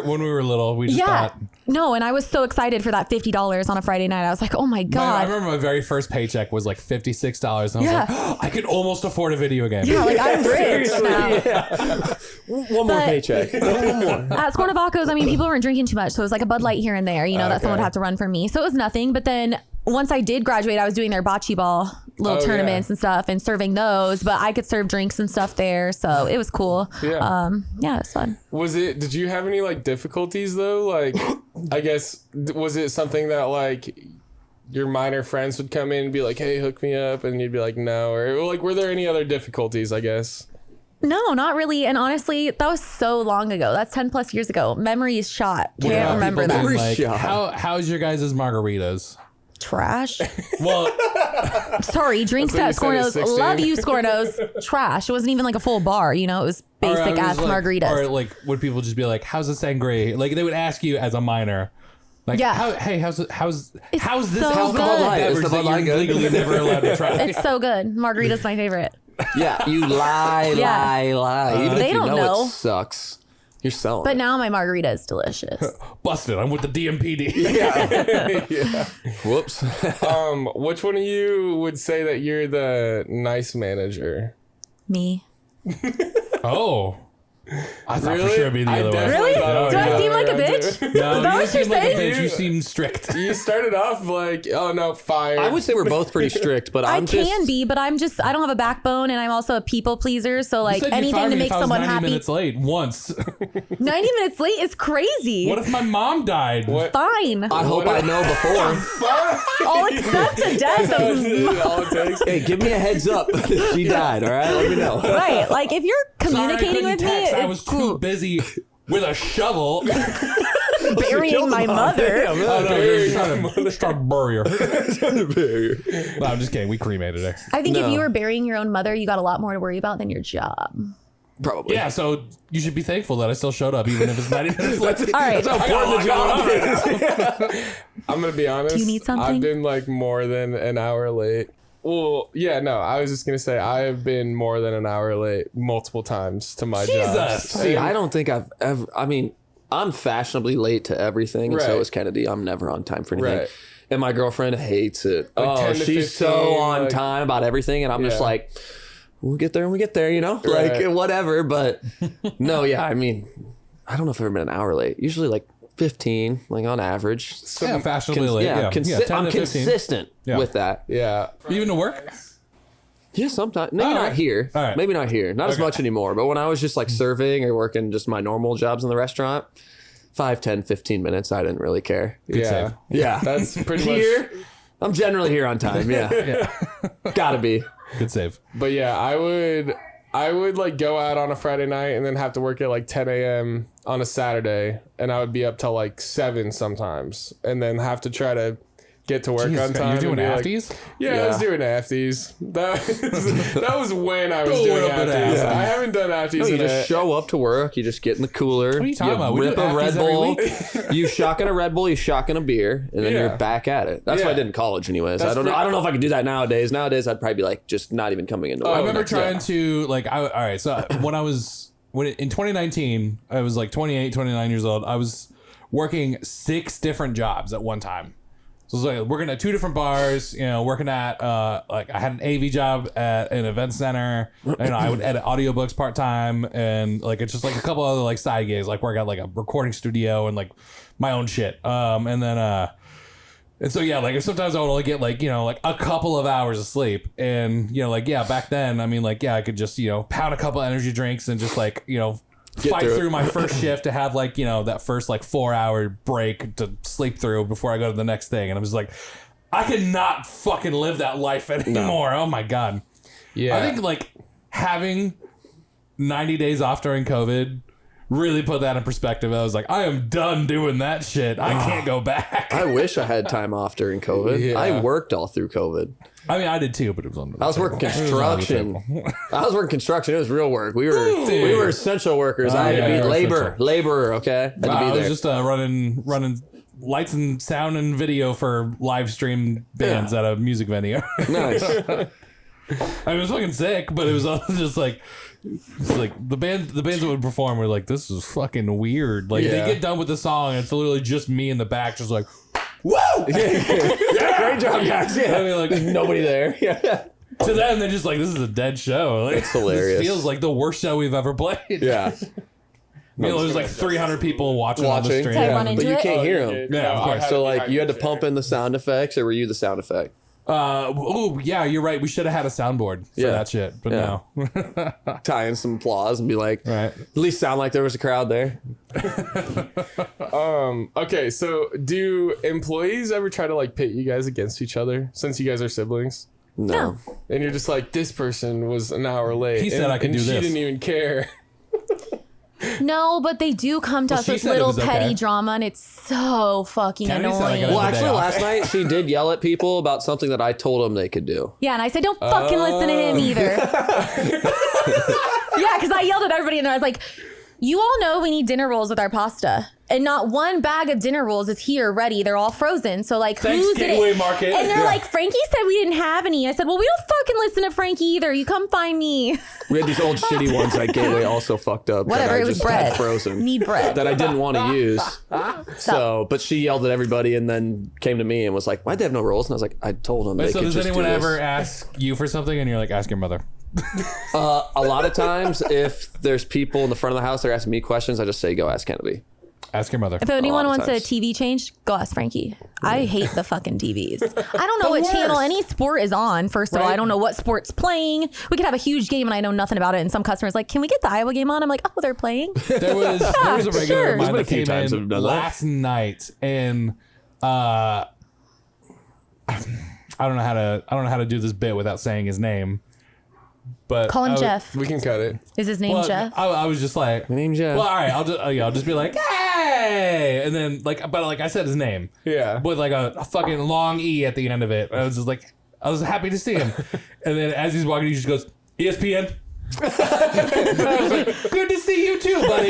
when we were little, we just yeah. thought. No, and I was so excited for that $50 on a Friday night. I was like, oh my I God. remember my very first paycheck was like $56, and I was Yeah. like, oh, I could almost afford a video game. Yeah, like I'm rich now. One more But- paycheck. One more. At Scornavacos, I mean, people weren't drinking too much, so it was like a Bud Light here and there, you know, that someone would Okay. have to run for me. So it was nothing. But then once I did graduate, I was doing their bocce ball little Oh, tournaments yeah. and stuff and serving those. But I could serve drinks and stuff there, so it was cool. Yeah. Yeah, it was fun. Did you have any like difficulties though? Like, I guess, was it something that like your minor friends would come in and be like, hey, hook me up, and you'd be like, no? Or like, were there any other difficulties, I guess? No, not really. And honestly, that was so long ago. That's 10 plus years ago. Memory is shot. What Can't about remember people that. being Memory Like, shot. how's your guys' margaritas? Trash. Well, Sorry, drinks That's what at you said at Scornos. 16. Love you, Scornos. Trash. It wasn't even like a full bar, you know, it was or I basic was ass like- margaritas. Or like, would people just be like, how's the sangria? Like, they would ask you as a minor. Like, Yeah. how's this? so How's good. the Bud Light? Is beverage the that Bud Light you're good? legally never allowed to try? It's so good. Margarita's my favorite. Yeah, you lie. Even They if you don't know. it sucks. You're selling But it. now my margarita is delicious. Busted. I'm with the DMPD. Yeah. Whoops. Which one of you would say that you're the nice manager? Me. Oh. I thought Really? for sure it'd be the I other way. definitely Really? thought it was Do I the seem other like a way around, bitch? too. No, Is that you what you're seem like a saying? bitch. You seem strict. You started off like, oh no, fire. I would say we're both pretty strict, but I I'm can just. be, but I don't have a backbone, and I'm also a people pleaser. So You like said you'd anything fire to me make if I was someone 90 happy. minutes late once. 90 minutes late is crazy. What if my mom died? What? Fine. I hope I know before. I'll accept the death of All it takes. Hey, give me a heads up if she died, all right? Let me know. right. Like if you're Sorry, I communicating couldn't with me, text. I it's was cool. too busy with a shovel. Burying my mother. Oh, no, Burying you're just trying to bury her. No, I'm just kidding. We cremated her. I think if No. you were burying your own mother, you got a lot more to worry about than your job. Probably. Yeah, so you should be thankful that I still showed up, even if it's 90 minutes late. All right. I got a lot going on. I'm gonna be honest. Do you need something? I've been like more than an hour late. Well, yeah, no, I was just gonna say I have been more than an hour late multiple times to my job. Jesus. See, I don't think I've ever. I mean, I'm fashionably late to everything, and so Right. is Kennedy. I'm never on time for anything. Right. And my girlfriend hates it. Like oh, 10 to she's 15, so on like- time about everything, and I'm just Yeah. like, we'll get there when we get there, you know? Right. Like, whatever. But no, yeah, I mean, I don't know if I've ever been an hour late. Usually like 15, like on average. Yeah, fashionably late. Yeah, Yeah, 10 I'm to 15. consistent Yeah. with that. Yeah. Even to work? Yeah, sometimes. Maybe All not right. here. All right. Maybe not here. Not as Okay. much anymore. But when I was just like serving or working just my normal jobs in the restaurant, 5, 10, 15 minutes, I didn't really care. Yeah. save. Yeah. That's pretty Here, much. I'm generally here on time. Yeah. Gotta be. Good save. But yeah, I would like go out on a Friday night and then have to work at like 10 a.m. on a Saturday, and I would be up till like 7 sometimes, and then have to try to get to work on time. You're doing and be like, afties? Yeah, I was Yeah. doing afties. That was when I was Go doing up and afties. afties. I haven't done afties No, you in just a, show up to work. You just get in the cooler. What are you talking about? We Rip do a Red afties every Bull. week. You shotgun a Red Bull. You shotgun a beer, and then Yeah. you're back at it. That's what I Yeah. did in college, anyways. That's I don't know. pretty- I don't know if I could do that nowadays. Nowadays, I'd probably be like just not even coming into work. I remember next day. trying to, like, all right, so in 2019, I was like 28, 29 years old. I was working 6 different jobs at one time. So it's like working at 2 different bars, working at like I had an AV job at an event center, and I would edit audiobooks part time, and like it's just like a couple other like side gigs, like work at like a recording studio and like my own shit. And then and so yeah, like sometimes I would only get like like a couple of hours of sleep, and like back then, I mean like I could just pound a couple energy drinks and just like fight through my first shift to have like that first like 4-hour break to sleep through before I go to the next thing, and I was like, I cannot fucking live that life anymore. Oh my god. Yeah, I think like having 90 days off during COVID really put that in perspective. I was like, I am done doing that shit. I can't go back. I wish I had time off during COVID. Yeah. I worked all through COVID. I mean, I did too, but it was on the I was working construction. I was working construction. It was real work. We were essential workers. I had to be laborer. Okay, I was just running lights and sound and video for live stream bands at a music venue. Nice. I mean, it was fucking sick, but it was also just like. It's like the bands that would perform were like, this is fucking weird. Like they get done with the song and it's literally just me in the back just like, whoa! Great job, guys. Yeah. I mean, like there's nobody there. Yeah. To them, they're just like, this is a dead show. Like, it's hilarious. This feels like the worst show we've ever played. Yeah. There's like 300 people watching on the stream. But you can't hear them. Yeah, of course. So like you had to pump in the sound effects, or were you the sound effect? Oh yeah, you're right. We should have had a soundboard for that shit, but no. Tie in some applause and be like, right. At least sound like there was a crowd there. Okay, so do employees ever try to like pit you guys against each other since you guys are siblings? No. And you're just like, this person was an hour late. He said I could do this. She didn't even care. No, but they do come to us with little petty drama, and it's so fucking Kennedy said I annoying. got Well, actually, last night she did yell at people about something that I told them they could do. Yeah, and I said, don't fucking listen to him either. Yeah, because I yelled at everybody, and I was like, you all know we need dinner rolls with our pasta. And not one bag of dinner rolls is here ready. They're all frozen. So like, thanks, who's Gateway it? Market. And they're like, Frankie said we didn't have any. I said, well, we don't fucking listen to Frankie either. You come find me. We had these old shitty ones that Gateway also fucked up. Whatever, that I it was just bread. had frozen. Need bread. That I didn't want to use. So, but she yelled at everybody and then came to me and was like, why'd they have no rolls? And I was like, I told them they so could does just anyone do this. ever ask you for something and you're like, ask your mother? A lot of times, if there's people in the front of the house that are asking me questions, I just say, go ask Kennedy. Ask your mother. If anyone wants a times. TV changed, go ask Frankie. I hate the fucking TVs. I don't know what channel any sport is on. First of all, I don't know what sport's playing. We could have a huge game and I know nothing about it. And some customers like, can we get the Iowa game on? I'm like, oh, they're playing. There was a regular sure. of mine There's that been a few came times in I've done that. last night, and I don't know how to do this bit without saying his name. But Call him Jeff. We can cut it. Is his name Jeff? I was just like, My name's Jeff. well, all right, I'll just be like, hey, and then like, but like I said his name, Yeah. with like a fucking long E at the end of it. I was just like, I was happy to see him, and then as he's walking, he just goes, ESPN. I was like, good to see you too, buddy.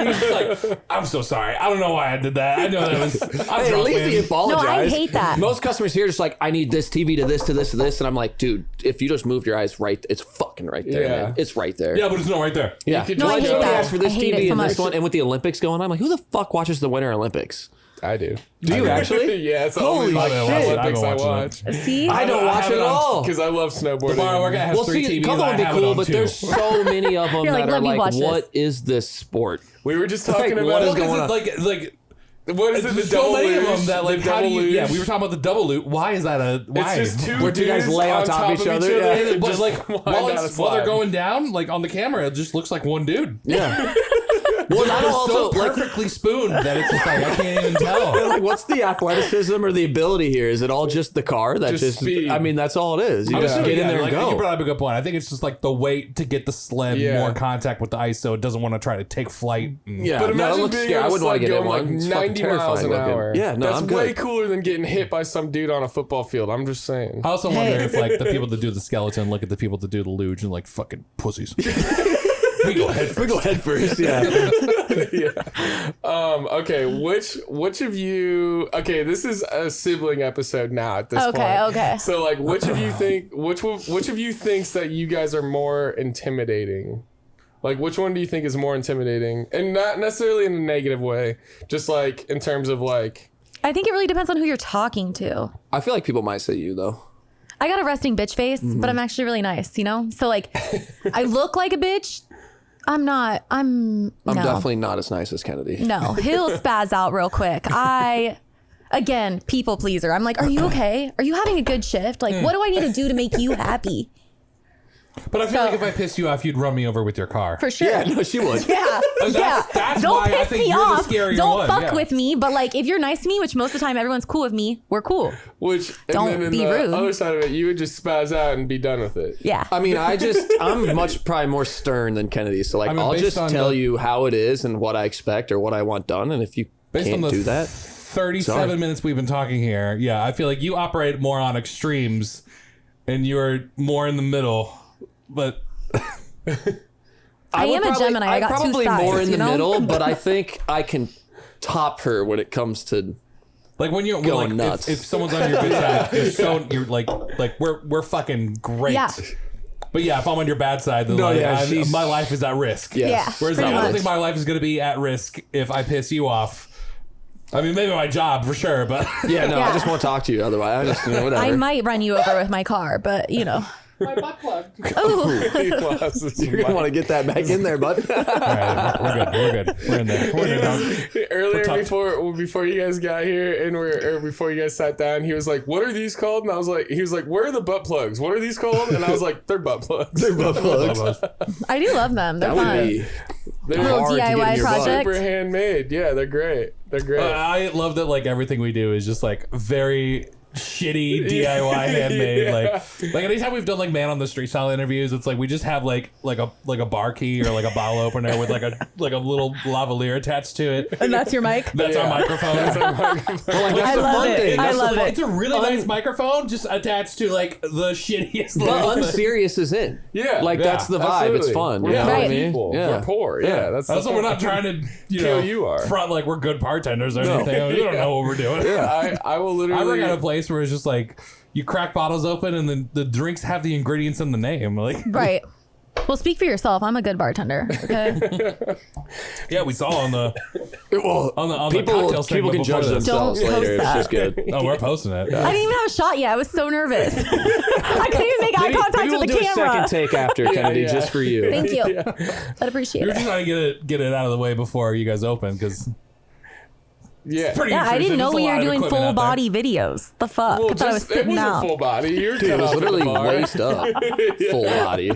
He's just like, I'm so sorry. I don't know why I did that. I know that was. Hey, at least he apologized. No, I hate that. Most customers here are just like, I need this TV to this to this to this, and I'm like, dude, if you just moved your eyes right, it's fucking right there, Yeah. man. It's right there. Yeah, but it's not right there. Yeah. could No, I just hate go- that. Asked for this I hate TV it so and this much. one, and with the Olympics going on, I'm like, who the fuck watches the Winter Olympics? I do. Do you actually? Yeah, it's the Holy only like, shit. Olympics I I've been watch. See? I don't watch have it it at on- all. Because I love snowboarding. The bar I work at has Well, 3 see, TVs. Coco I would be have it cool, on but 2. there's so many of them You're like, that are let me like, watch this. what is this sport? We were just talking about what is it. going on? Like What is it? The there's so double many of luge? them that like The how do double you? Yeah, luge? we were talking about the double loop. Why is that a? Why? It's just two Where do you guys dudes lay on top of each other? Yeah. And but just like wind while down a they're slide. going down, like on the camera, it just looks like one dude. Yeah. Well, that'll It's so also like, perfectly spooned that it's just like I can't even tell. like, what's the athleticism or the ability here? Is it all just the car that Just speed. I mean, that's all it is. You I'm just assuming, get in there like, and You go. brought up a good point. I think it's just like the weight to get the sled Yeah. more contact with the ice, so it doesn't want to try to take flight. Yeah, But no, it imagine looks being scary. I on a wouldn't want sled to get in going one. like It's fucking 90 miles terrifying an looking. hour. Yeah, no, that's I'm way good. cooler than getting hit by some dude on a football field. I'm just saying. I also wonder if like the people that do the skeleton look at the people that do the luge and like fucking pussies. We go head first. We go head first. Yeah. Okay, which of you? Okay, this is a sibling episode now at this point. Okay. So like, which of you think? Which of you thinks that you guys are more intimidating? Like, which one do you think is more intimidating? And not necessarily in a negative way, just like in terms of like I think it really depends on who you're talking to. I feel like people might say you though. I got a resting bitch face, but I'm actually really nice, you know? So like, I look like a bitch. I'm not. I'm no. Definitely not as nice as Kennedy. No, he'll spaz out real quick. Again, people pleaser. I'm like, are you okay? Are you having a good shift? Like, what do I need to do to make you happy? But I feel like if I pissed you off, you'd run me over with your car. For sure. Yeah, no, she would. Yeah. That's Don't why I piss think me you're the off. scarier Don't one. fuck Yeah. with me. But like, if you're nice to me, which most of the time everyone's cool with me, we're cool. Which Don't and then be in the rude. other side of it, you would just spaz out and be done with it. Yeah. I mean, I'm much probably more stern than Kennedy. So like, I mean, I'll based just on tell you how it is and what I expect or what I want done. And if you Based on can't the do that, 37 Sorry. minutes we've been talking here, yeah, I feel like you operate more on extremes and you're more in the middle. But I would am a probably- Gemini. I got two probably sides, more in you the know? middle, but I think I can top her when it comes to. like when you're Going like, nuts. If someone's on your good side, you're like we're fucking great. Yeah. But yeah, if I'm on your bad side, then No, like, yeah, my life is at risk. Yes. Yeah. Whereas pretty I don't much. think my life is going to be at risk if I piss you off. I mean, maybe my job for sure, but Yeah, no, I Yeah. just won't talk to you. Otherwise, I just whatever. I might run you over with my car, but you know. my butt plug. You're gonna want to get that back in there, bud. All right, we're good. We're in there. We're in there. Earlier We're before you guys got here or before you guys sat down, he was like, "What are these called?" And I was like, "He was like, where are the butt plugs? What are these called?" And I was like, "They're butt plugs." They're butt plugs. I do love them. They're That would fun. be They're Little hard to get in DIY your butt. project. super handmade. Yeah, they're great. They're great. I love that like everything we do is just like very shitty DIY handmade. Yeah. Like anytime we've done like man on the street style interviews, it's like we just have like a bar key or like a bottle opener with like a little lavalier attached to it. And that's your mic? That's our microphone. I love fun it. thing. I That's love It's it. a really nice microphone just attached to like the shittiest But little thing. unserious is in. Yeah, like yeah, that's the vibe. absolutely. It's fun. We're You know poor what I mean? people. Yeah. We're poor. Yeah, that's Also, the we're not trying to Kill you are. front like we're good bartenders or anything. We don't know what we're doing. I will I literally. work at a place where it's just like you crack bottles open and then the drinks have the ingredients in the name. Like, Right. Well, speak for yourself. I'm a good bartender. Okay. yeah, we saw on the Well, on the people cocktail segment can judge before this. themselves Don't later. It's post just good. Oh, we're posting it. I didn't even have a shot yet. I was so nervous. I couldn't even make eye contact Maybe we'll with the do a camera. second take after, Kennedy, yeah. just for you. Thank you. I'd appreciate We were it. just trying to get it out of the way before you guys open because Yeah. pretty Yeah, I intrusive. didn't know There's a we lot were of doing equipment full out there. body videos. The fuck? Well, I thought I was just, it sitting wasn't out. full body. You're Dude, it cut was off at the literally bar. laced up. Full body.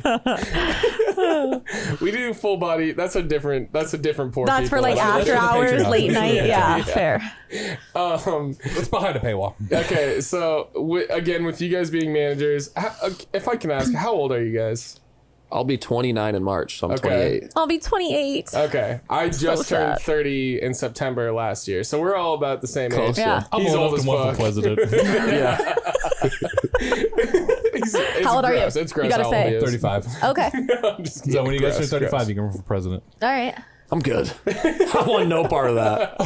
We do full body. That's a different poor. That's for like people. after that's for the hours, Patreon. late night. Yeah, fair. It's behind a paywall. Okay, so again, with you guys being managers, if I can ask, how old are you guys? I'll be 29 in March, so I'm Okay. 28. I'll be 28. Okay, I just turned sad. 30 in September last year, so we're all about the same Close, age. Yeah. I'm He's old old enough to run as for fuck. president. Yeah. It's How old are you? gross. It's gross. You gotta how old say. he is. 35. Okay. I'm just So when you guys turn gross, 35, gross. you can run for president. All right. I'm good. I want no part of that.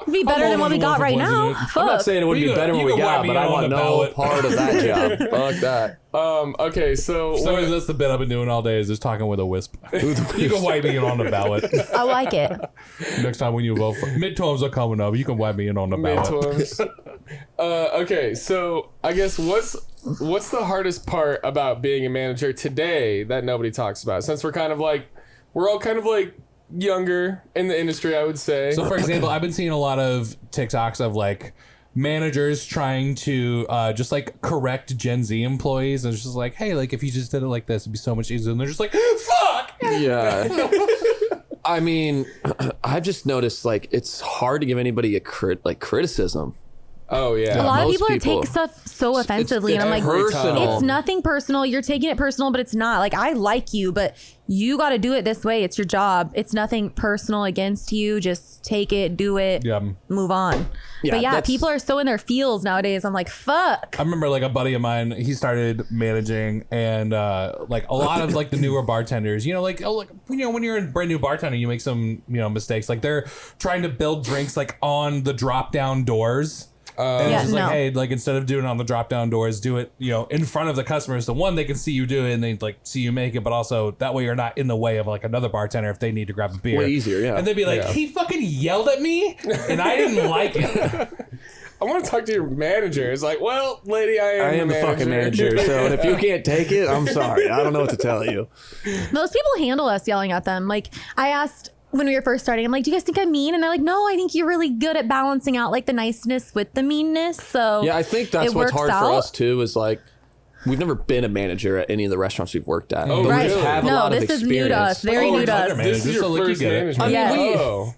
It'd be better than what we got right now. I'm Fuck. not saying it would You be can- better than you we can got, wipe me but I on want the no ballot. part of that job. Fuck that. Okay, so So that's the bit I've been doing all day is just talking with a wisp. You can wipe me in on the ballot. I like it. Next time when you vote for midterms are coming up, you can wipe me in on the ballot. midterms. Okay, so I guess what's the hardest part about being a manager today that nobody talks about? Since we're all kind of like younger in the industry, I would say. So for example, I've been seeing a lot of TikToks of like managers trying to just like correct Gen Z employees, and it's just like, hey, like if you just did it like this, it'd be so much easier. And they're just like, fuck. Yeah. I mean, I've just noticed like it's hard to give anybody a criticism. Oh yeah. A lot of most people, people- take stuff so offensively, and I'm like, every time. personal. it's nothing personal. You're taking it personal, but it's not. Like, I like you, but you got to do it this way. It's your job. It's nothing personal against you. Just take it, do it, Yeah. move on. Yeah, But yeah, that's- people are so in their feels nowadays. I'm like, fuck. I remember like a buddy of mine, he started managing, and like a lot of like the newer bartenders, you know, like when you're a brand new bartender, you make some mistakes. Like they're trying to build drinks like on the drop down doors. And Yeah, it's just like, no. hey, like instead of doing it on the drop down doors, do it, in front of the customers. So one, they can see you do it and they like see you make it, but also that way you're not in the way of like another bartender if they need to grab a beer. Way easier, yeah. And they'd be like, he fucking yelled at me and I didn't like it. I want to talk to your manager. It's like, well, lady, I am the fucking manager. So if you can't take it, I'm sorry. I don't know what to tell you. Most people handle us yelling at them. Like, I asked when we were first starting, I'm like, do you guys think I'm mean? And they're like, no, I think you're really good at balancing out like the niceness with the meanness. So Yeah, I think that's it what's works hard for out. us too. Is like we've never been a manager at any of the restaurants we've worked at. Oh, but Right. we just have a No, lot of this is experience. new to us. Very new to us. This is So, your like, you first get it. management. I mean, Oh.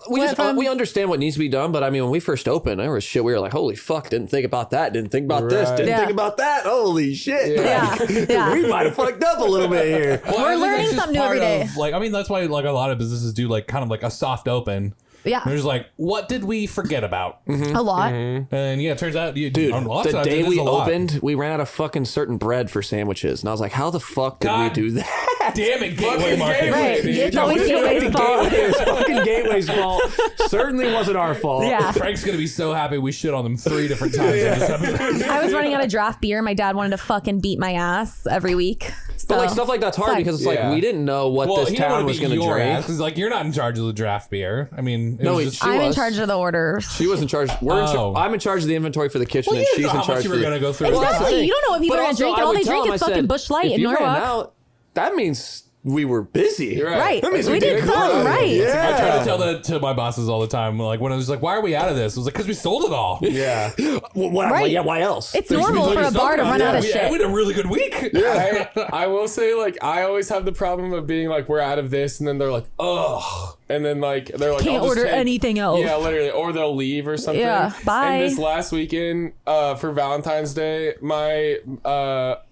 We understand what needs to be done, but I mean, when we first opened, there was shit we were like, holy fuck, didn't think about that, didn't think about this, Right. didn't Yeah. think about that. Holy shit. Yeah. We might have fucked up a little bit here. Well, I We're think learning that's just something new every part day. of, like, I mean, that's why like a lot of businesses do like kind of like a soft open. Yeah. They're just like, what did we forget about? A lot. And yeah, it turns out, Dude, lots the of times day it is we a lot. opened, we ran out of fucking certain bread for sandwiches. And I was like, how the fuck did God we do that? Damn it, Gateway Fucking Market. Gateway. Right. It's always Gateway's fault. It was fucking Gateway's fault. Certainly wasn't our fault. Yeah. Frank's gonna be so happy we shit on them 3 different times. in this episode. I was running out of draft beer. My dad wanted to fucking beat my ass every week. But like So, stuff like that's hard fine. because it's Yeah. like we didn't know what Well, this he didn't town want was to going beat to your drink. ass because like you're not in charge of the draft beer. I mean, it No, was he- just, she I'm in was. charge of the orders. She was in charge. Oh. I'm in charge of the inventory for the kitchen, Well, and you she's didn't know in how much charge you for were the. gonna go through. Exactly. Well, that's the thing. You don't know what people But are going to also, drink, and I all would they tell drink him, is I said, fucking Busch Light if in you ran Norwalk. out, that means we were busy. You're Right. That means We did good. something right. Yeah. I try to tell that to my bosses all the time. Like when I was like, "Why are we out of this?" I was like, "Cause we sold it all." Yeah. Right. Yeah, why else? It's normal for a bar to run out of We shit. had a really good week. I will say, like, I always have the problem of being like, we're out of this, and then they're like, ugh, and then like they're like, Can't I'll just order take- anything else. Yeah, literally, or they'll leave or something. Yeah, bye. And this last weekend, for Valentine's Day, my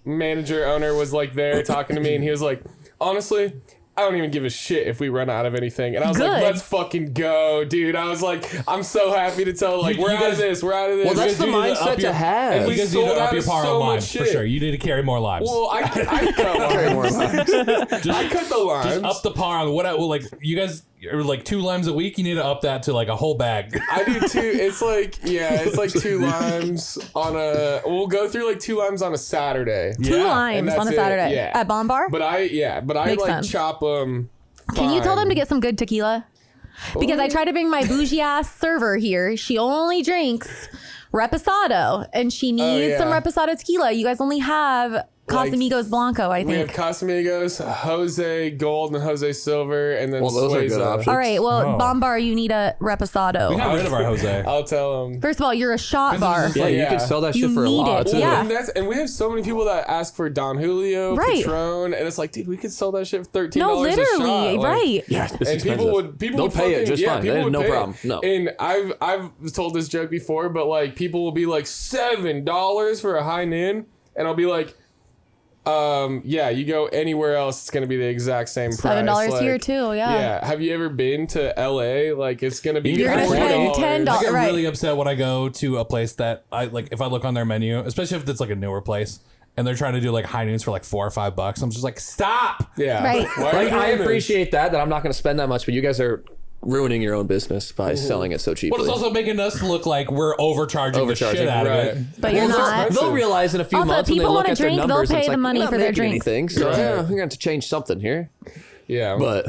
manager owner was like there talking to me, and he was like, honestly, I don't even give a shit if we run out of anything. And I was like, Good. let's fucking go, dude. I was like, I'm so happy to tell, like, You we're out guys- of this, we're out of this. Well, that's the You need to mindset up to your- have. And You we guys need sold to up out your power so much lives for shit. sure. You need to carry more lives. Well, I cut lines. I cut the lines. Just up the par on what? Like you guys are like 2 limes a week. You need to up that to like a whole bag. I do too. It's like, yeah, it's like 2 limes on a. We'll go through like 2 limes on a Saturday. Two And limes that's on a it. Saturday Yeah. at Bomb Bar. But I Makes like sense. chop them. Can you tell them to get some good tequila? Because I tried to bring my bougie ass server here. She only drinks Reposado, and she needs yeah. some Reposado tequila. You guys only have Like, Casamigos Blanco, I We have think. Casamigos, Jose Gold, and Jose Silver, and then Well, those are good Sueza. options. All right, well, Oh. Bomb Bar, you need a We Reposado. got rid of our Jose. I'll tell them. First of all, you're a shot bar. Yeah, you Yeah. can sell that You shit for a need lot it, too. yeah. And we have so many people that ask for Don Julio, Right. Patron, and it's like, dude, we could sell that shit for $13 No, a literally, shot. Like, right. Yeah, it's and expensive. people They'll would pay it fucking- just yeah, fine. people They would no pay it. problem. No. And I've told this joke before, but like people will be like $7 for a high noon, and I'll be like, yeah, you go anywhere else, it's gonna be the exact same price. $7 like, here too, yeah. Yeah. Have you ever been to LA? Like it's gonna be You're gonna spend $40. $10. I get Right. really upset when I go to a place that I like. If I look on their menu, especially if it's like a newer place, and they're trying to do like high noons for like $4 or $5, I'm just like, stop. Yeah. Right. Why are Like, you I doing this? appreciate that I'm not going to spend that much, but you guys are ruining your own business by selling it so cheaply. But it's also making us look like we're overcharging the shit Overcharging, out right. of it. But you're Well, not. it's They'll realize in a few Also, months when they people look wanna at their drink, they'll numbers, and pay it's the like, money we're not for their making drinks. anything, so Right. yeah, we're going to have to change something here. Yeah. But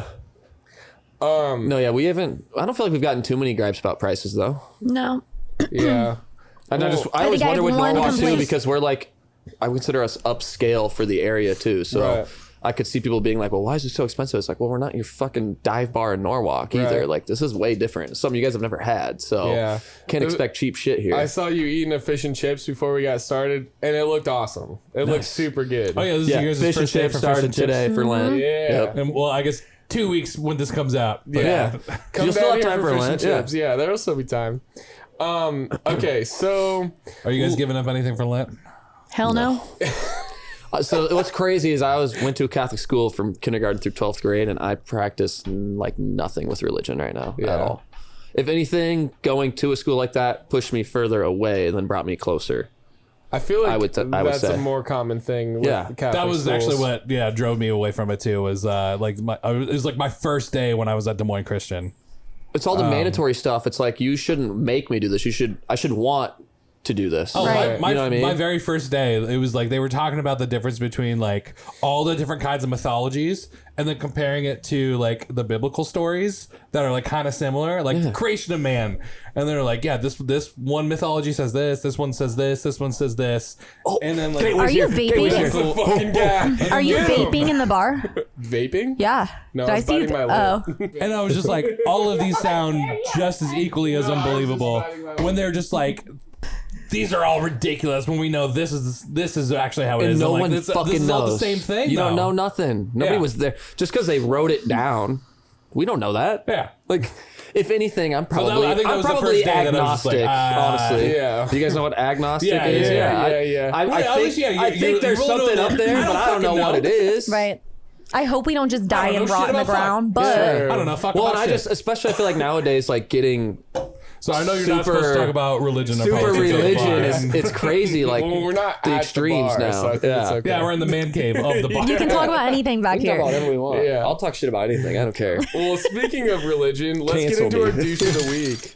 no, yeah, we haven't. I don't feel like we've gotten too many gripes about prices though. No. yeah. And I Well, always think I wonder with have one Norwalk too, complaint. because we're like, I consider us upscale for the area too. So Right. I could see people being like, well, why is it so expensive? It's like, well, we're not your fucking dive bar in Norwalk either. Right. Like, this is way different. It's something you guys have never had. So Yeah. can't expect cheap shit here. I saw you eating a fish and chips before we got started, and it looked awesome. It looked super good. Oh yeah, this is yeah, yours' fish and first day chips for started fish and chips. today for Lent. Yeah. Yep. And well, I guess 2 weeks when this comes out. But Yeah. Come You'll still down have here time for for fish Lent, and yeah. chips. Yeah, there'll still be time. Okay, so Are you guys giving up anything for Lent? Hell no. So what's crazy is I went to a Catholic school from kindergarten through 12th grade, and I practice like nothing with religion right now at Yeah. all. If anything, going to a school like that pushed me further away than brought me closer. I feel like I would that's say. a more common thing with Yeah. the Catholic That was schools. actually what drove me away from it too. Was like it was like my first day when I was at Des Moines Christian. It's all the mandatory stuff. It's like, you shouldn't make me do this. I should want to do this. Oh, Right. my, You know what I mean? my very first day, it was like they were talking about the difference between like all the different kinds of mythologies and then comparing it to like the biblical stories that are like kind of similar, like the creation of man. And they're like, yeah, this one mythology says this one says this one says this. And then like, Are you vaping? That's the fucking guy. Are you vaping in the bar? Vaping? Yeah. No, Did I I was see? biting my lip. Oh, and I was just like, all of these sound just as equally as unbelievable when they're just like, these are all ridiculous when we know this is actually how it And is. no I'm like, one this fucking is knows. all the same thing. You don't though. know nothing. Nobody Yeah. was there. Just because they wrote it down, we don't know that. Yeah. Like, if anything, I'm probably I think that I'm was the probably first day that I was just agnostic. like, honestly, yeah. Do you guys know what agnostic Yeah, is? yeah. I Well, at think least, yeah, I you- think you there's rolled something over up there, there. but I don't know what it is. right. I hope we don't just die don't and know rot shit in the about fuck. ground, but Sure. I don't know. Fuck Well, about and I shit. just, especially, I feel like nowadays, like getting So I know you're not supposed to super- talk about religion. or super politics at the religion bar. is it's crazy. Like Well, we're not the at extremes the bar, now. So I think Yeah. it's okay. Yeah, we're in the man cave of the bar. you can talk about anything back We can talk about here. whatever we want. Yeah. I'll talk shit about anything. I don't care. Well, speaking of religion, let's Cancel get into me. our douche of the week.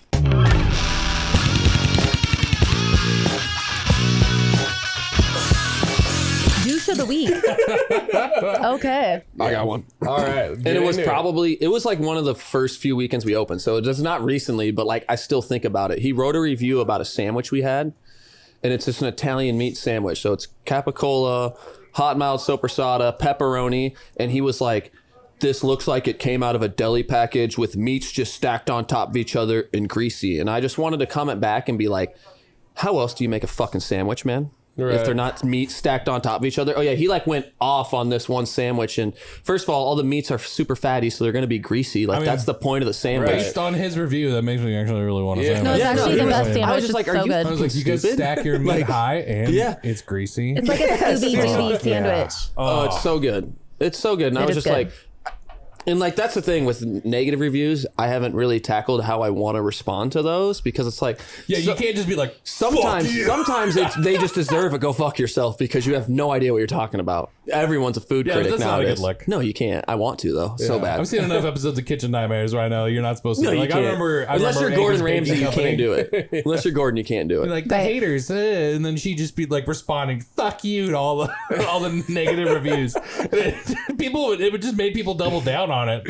Douche of the week. Okay. I got one. All right. And it was like one of the first few weekends we opened. So it's not recently, but like I still think about it. He wrote a review about a sandwich we had, and it's just an Italian meat sandwich. So it's capicola, hot mild sopressata, pepperoni, and he was like, this looks like it came out of a deli package with meats just stacked on top of each other and greasy. And I just wanted to comment back and be like, how else do you make a fucking sandwich, man? Right. If they're not meat stacked on top of each other. Oh yeah, he like went off on this one sandwich, and first of all the meats are super fatty, so they're gonna be greasy. Like mean, that's the point of the sandwich. Based on his review, that makes me actually really want to Yeah. say No, it's Yeah, actually he the was- best I sandwich. was just It's like, so are you- I good. was like, you guys Stupid? stack your meat Like, high and yeah. it's greasy. It's like a Scooby Dooby sandwich. Oh, it's so good. It's so good. And I was is just good. like, and like that's the thing with negative reviews. I haven't really tackled how I want to respond to those because it's like, Yeah, you can't just be like, sometimes "Fuck you." they just deserve a go fuck yourself because you have no idea what you're talking about. Everyone's a food Yeah, but critic that's not a nowadays. good look. No, you can't. I want to though, so Yeah. bad. I've seen enough episodes of Kitchen Nightmares where I know you're not supposed to. No, you like, can't. I remember Unless you're Anchor's Gordon Baking Ramsay, you Company. can't do it. Unless you're Gordon, you can't do it. Like the Right. haters, and then she just be like responding, "Fuck you" to all the negative reviews. It would just made people double down on it.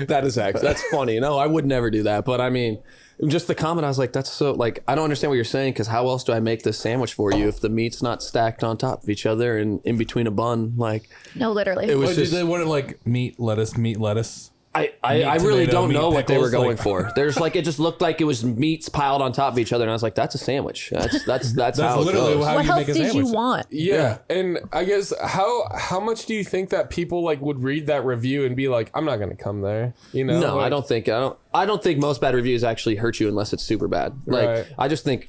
That's funny. No, I would never do that. But I mean, just the comment, I was like, that's so, like, I don't understand what you're saying because how else do I make this sandwich for you if the meat's not stacked on top of each other and in between a bun? Like, No, literally. it was What, just, did they want it like meat lettuce? I meat, really tomato, don't meat, know what they were pickles, going like- for. There's like, it just looked like it was meats piled on top of each other. And I was like, that's a sandwich. That's That's how it literally goes. how What you else make a did you sandwich. want? Yeah, and I guess how much do you think that people like would read that review and be like, I'm not gonna come there, you know? No, like, I don't think most bad reviews actually hurt you unless it's super bad. Like, Right. I just think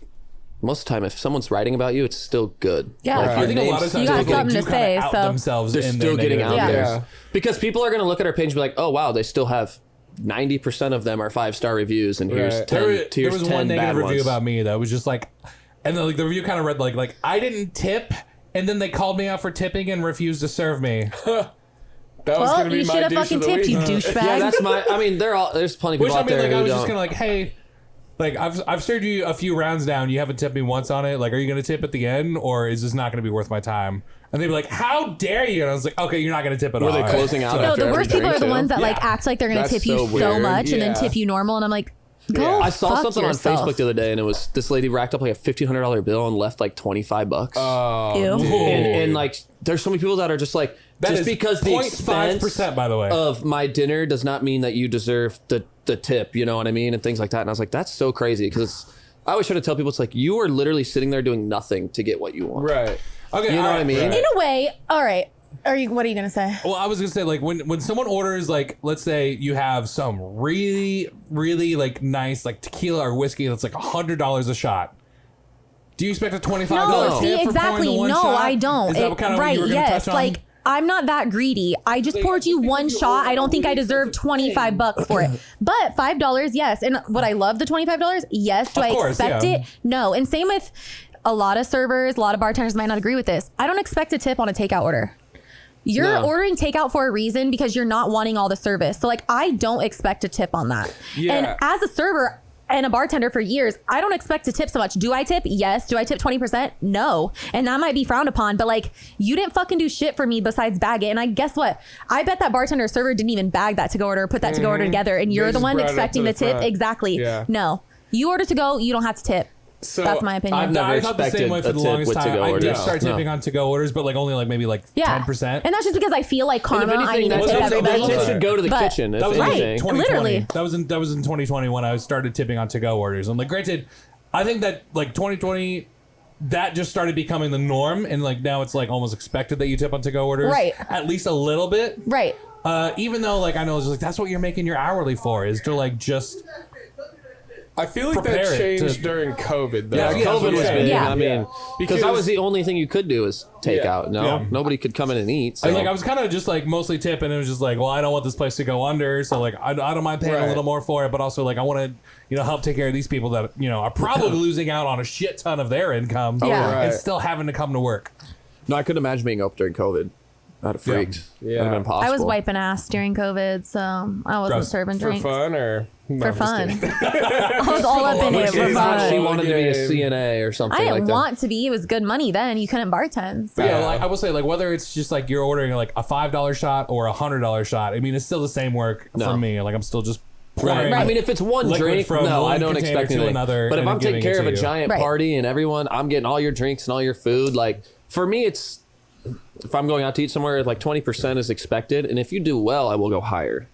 most of the time, if someone's writing about you, it's still good. Yeah. Like, Right. your I think a lot of name's times You got people something do to kinda say, out so- themselves. they're in still their getting out negative there. Yeah. Because people are going to look at our page and be like, oh, wow, they still have 90% of them are 5-star reviews, and here's Right. 10, There was 10 one bad negative review ones. about me that was just like, and then like the review kind of read like I didn't tip, and then they called me out for tipping and refused to serve me. That was Well, gonna be you my should have douche fucking of the tipped, week. you douchebag. Yeah, that's my. I mean, there's plenty of Which people I out mean, there like I who was don't. just kind of like, hey, like I've served you a few rounds down. You haven't tipped me once on it. Like, are you going to tip at the end, or is this not going to be worth my time? And they'd be like, how dare you? And I was like, okay, you're not going to tip at all. Were they All right. closing out? No, after the every worst people are drink, the too? ones that like Yeah. act like they're gonna That's tip you so so weird. much and then Yeah. tip you normal, and I'm like, go. I saw fuck something yourself. on Facebook the other day, and it was this lady racked up like a $1,500 bill and left like $25. Oh, Ew. dude. and like, there's so many people that are just like, That just is because the 0.5%, expense by the way. of my dinner does not mean that you deserve the tip. You know what I mean, and things like that. And I was like, that's so crazy because I always try to tell people it's like you are literally sitting there doing nothing to get what you want. Right. Okay, You know all what I right, mean? right. In a way, all right. What are you gonna say? Well, I was gonna say like when someone orders like, let's say you have some really like nice like tequila or whiskey that's like $100 a shot. Do you expect a $25 No, tip see, for pouring the exactly. one No, shot? I don't. Is that kind of what right? you were gonna Yes. touch on? Like, I'm not that greedy. I just poured you one shot. I don't think I deserve $25 for it. But $5, yes. And would I love the $25? Yes. Do Of I course, expect yeah. it? No. And same with a lot of servers, a lot of bartenders might not agree with this. I don't expect a tip on a takeout order. You're No. ordering takeout for a reason because you're not wanting all the service. So like, I don't expect a tip on that. Yeah. And as a server, and a bartender for years. I don't expect to tip so much. Do I tip? Yes. Do I tip 20%? No. And that might be frowned upon, but like, you didn't fucking do shit for me besides bag it. And I guess what? I bet that bartender server didn't even bag that to-go order, put that to-go order together, and you're the just one brought it up expecting to the the tip. front. Exactly. Yeah. No. You order to go, you don't have to tip. So That's my opinion. I've never I thought the same expected way for a the tip longest with time. to-go I did orders. start No. tipping on to-go orders, but like only like maybe like 10%. And that's just because I feel like karma. If I anything, need to that tip tip, everybody. that tip should go to the But- kitchen. If That was anything. Right. 2020. Literally. That was in 2020 when I started tipping on to-go orders. And like, granted, I think that like 2020, that just started becoming the norm, and like now it's like almost expected that you tip on to-go orders, Right. At least a little bit, Right. even though like I know it's like that's what you're making your hourly for, is to like just I feel like Prepare that it changed to- during COVID though. Yeah, COVID was that's what I'm big. saying. I mean, Yeah. because that was the only thing you could do is take Yeah. out. No, Yeah. nobody could come in and eat. So. And like I was kind of just like mostly tip, and it was just like, well, I don't want this place to go under, so like I don't mind paying a Right. little more for it, but also like I want to help take care of these people that are probably losing out on a shit ton of their income, Yeah. Right. and still having to come to work. No, I couldn't imagine being up during COVID. I'd have freaked. Yeah. That'd have been possible. I was wiping ass during COVID, so I wasn't Gross. serving For drinks. fun or no, For I'm just fun. kidding. I was all up in it for Games on She fun. Norwalk. wanted to be a Game. CNA or something I didn't like that. want to be. It was good money then. You couldn't bartend. So. Yeah, Yeah. like I will say, like whether it's just like you're ordering like a $5 shot or a $100 shot, I mean, it's still the same work No. for me. Like I'm still just Right. pouring. I mean, if it's one liquid drink, from no, one I don't container expect to anything. another, But if and I'm then taking giving it care of to a you. giant Right. party and everyone, I'm getting all your drinks and all your food. Like for me, it's if I'm going out to eat somewhere, like 20% is expected, and if you do well, I will go higher.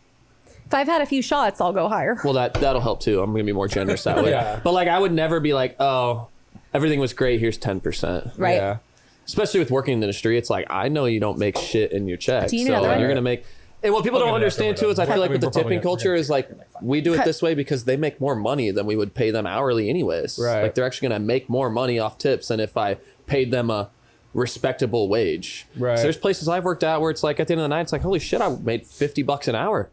If I've had a few shots, I'll go higher. Well, that'll help too. I'm gonna be more generous that way. Yeah. But like, I would never be like, oh, everything was great. Here's 10%. Right. Yeah. Especially with working in the industry, it's like I know you don't make shit in your check, Do you so know that? you're gonna make. And what people I'll don't give it understand after too is I we're feel done. like with the We're probably tipping gonna- culture is like we do it this way because they make more money than we would pay them hourly anyways. Right. Like they're actually gonna make more money off tips than if I paid them a respectable wage. Right. So there's places I've worked at where it's like at the end of the night, it's like holy shit, I made $50 an hour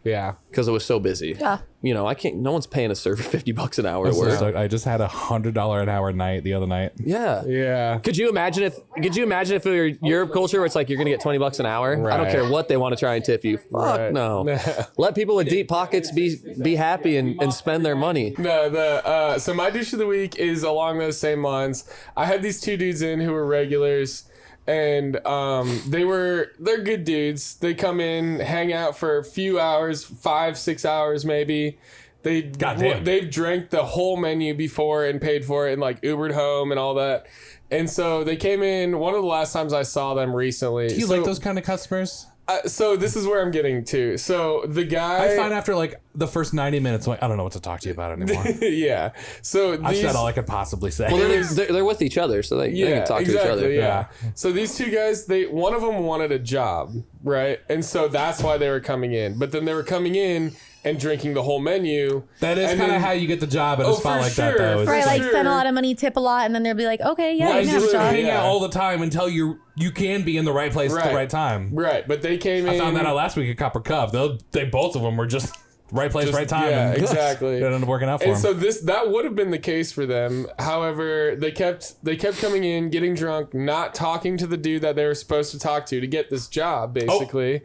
Yeah. because it was so busy. Yeah. You know, I can't. No one's paying a server $50 an hour at I'm so work. stoked. I just had a $100 an hour night the other night. Yeah. Yeah. Could you imagine if it were Europe culture where it's like you're gonna get $20 an hour? I don't Right. care what they want to try and tip you. Fuck Right. no. Let people with deep pockets be happy and spend their money. No, so my dish of the week is along those same lines. I had these two dudes in who were regulars, and they're good dudes. They come in, hang out for a few hours, 5-6 hours maybe. Goddamn. They've drank the whole menu before and paid for it and like Ubered home and all that. And so they came in. One of the last times I saw them recently. Do you like those kind of customers? So this is where I'm getting to. So the guy. I find after like the first 90 minutes, I'm like, I don't know what to talk to you about anymore. Yeah. So I've these, said all I could possibly say. Well, they're with each other, so they can talk to each other. Yeah. So these two guys, one of them wanted a job, right? And so that's why they were coming in. But then they were coming in and drinking the whole menu. That is And kind of then- how you get the job at a Oh, spot for like that, sure. though. is Right, it's like sure. spend a lot of money, tip a lot, and then they'll be like, okay, yeah, Why you you can have a just shot. hang Yeah. out all the time until you can be in the right place at Right. the right time. Right. But they came in. I found that out last week at Copper Cup. They both of them were just right place, right time. Yeah, and exactly. It ended up working out for And them. so that would have been the case for them. However, they kept coming in, getting drunk, not talking to the dude that they were supposed to talk to get this job, basically.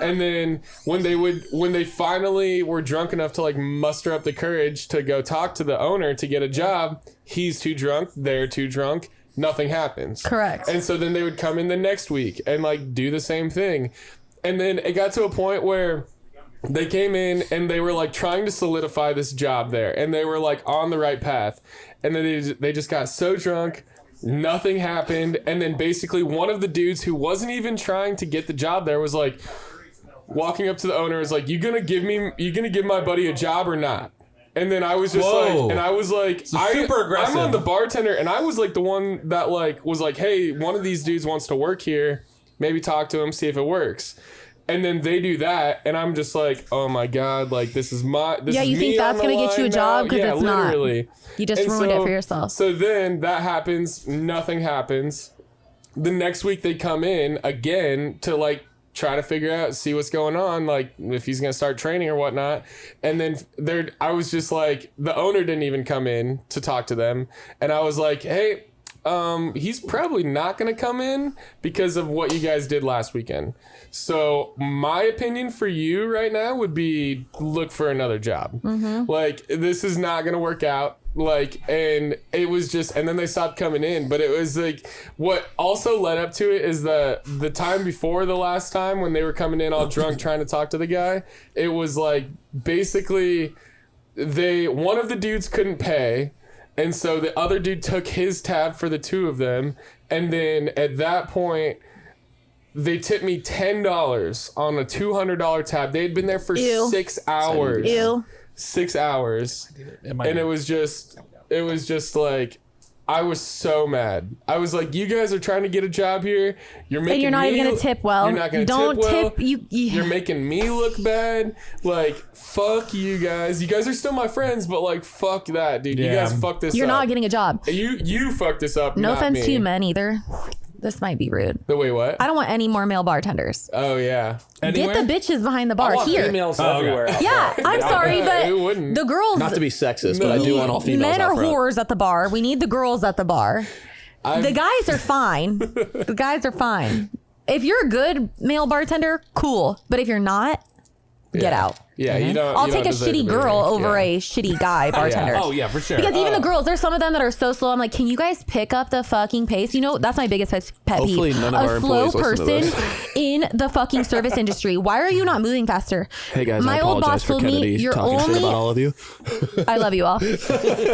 And then when they finally were drunk enough to like muster up the courage to go talk to the owner to get a job, he's too drunk, they're too drunk, nothing happens. Correct. And so then they would come in the next week and like do the same thing. And then it got to a point where they came in and they were like trying to solidify this job there, and they were like on the right path, and then they just got so drunk, nothing happened, and then basically one of the dudes who wasn't even trying to get the job there was like walking up to the owner, was like, you gonna give my buddy a job or not? And then I was just Whoa. like, and I was like, super aggressive. I'm on the bartender, and I was like the one that like was like, hey, one of these dudes wants to work here, maybe talk to him, see if it works. And then they do that, and I'm just like, oh my god, like this is Yeah, you me think that's on the gonna get you a line job? now. 'Cause Yeah, it's not. literally. You just ruined it for yourself. So then that happens, nothing happens. The next week they come in again to like try to figure out, see what's going on, like if he's gonna start training or whatnot. And then I was just like, the owner didn't even come in to talk to them, and I was like, hey, he's probably not going to come in because of what you guys did last weekend. So my opinion for you right now would be look for another job. Like, this is not going to work out. Like, and it was just, and then they stopped coming in. But it was like, what also led up to it is the time before the last time when they were coming in all drunk trying to talk to the guy. It was like, basically, one of the dudes couldn't pay. And so the other dude took his tab for the two of them. And then at that point, they tipped me $10 on a $200 tab. They had been there for 6 hours. 6 hours. And it was just like, I was so mad. I was like, you guys are trying to get a job here. You're making and you're not even going to tip well. You're not going to tip well. You're making me look bad. Like, fuck you guys. You guys are still my friends, but like, fuck that, dude. You guys fucked this up. You're not getting a job. You fucked this up. No not offense me. to you men either. This might be rude. The way what? I don't want any more male bartenders. Oh, yeah. Anywhere? Get the bitches behind the I bar want here. females everywhere. out Yeah, there. I'm sorry, but Who wouldn't? the girls. Not to be sexist, but I do want all females Men out are front. whores at the bar. We need the girls at the bar. The guys are fine. The guys are fine. If you're a good male bartender, cool. But if you're not, get out. Yeah, you don't. I'll you take don't a deserve to shitty be girl here. over Yeah. a shitty guy bartender. Oh yeah, for sure. Because even the girls, there's some of them that are so slow. I'm like, can you guys pick up the fucking pace? You know, that's my biggest pet peeve. Hopefully none of our A slow employees listen to person this. in the fucking service industry. Why are you not moving faster? Hey guys, my I old apologize boss for told me Kennedy you're talking shit only. about all of you. I love you all.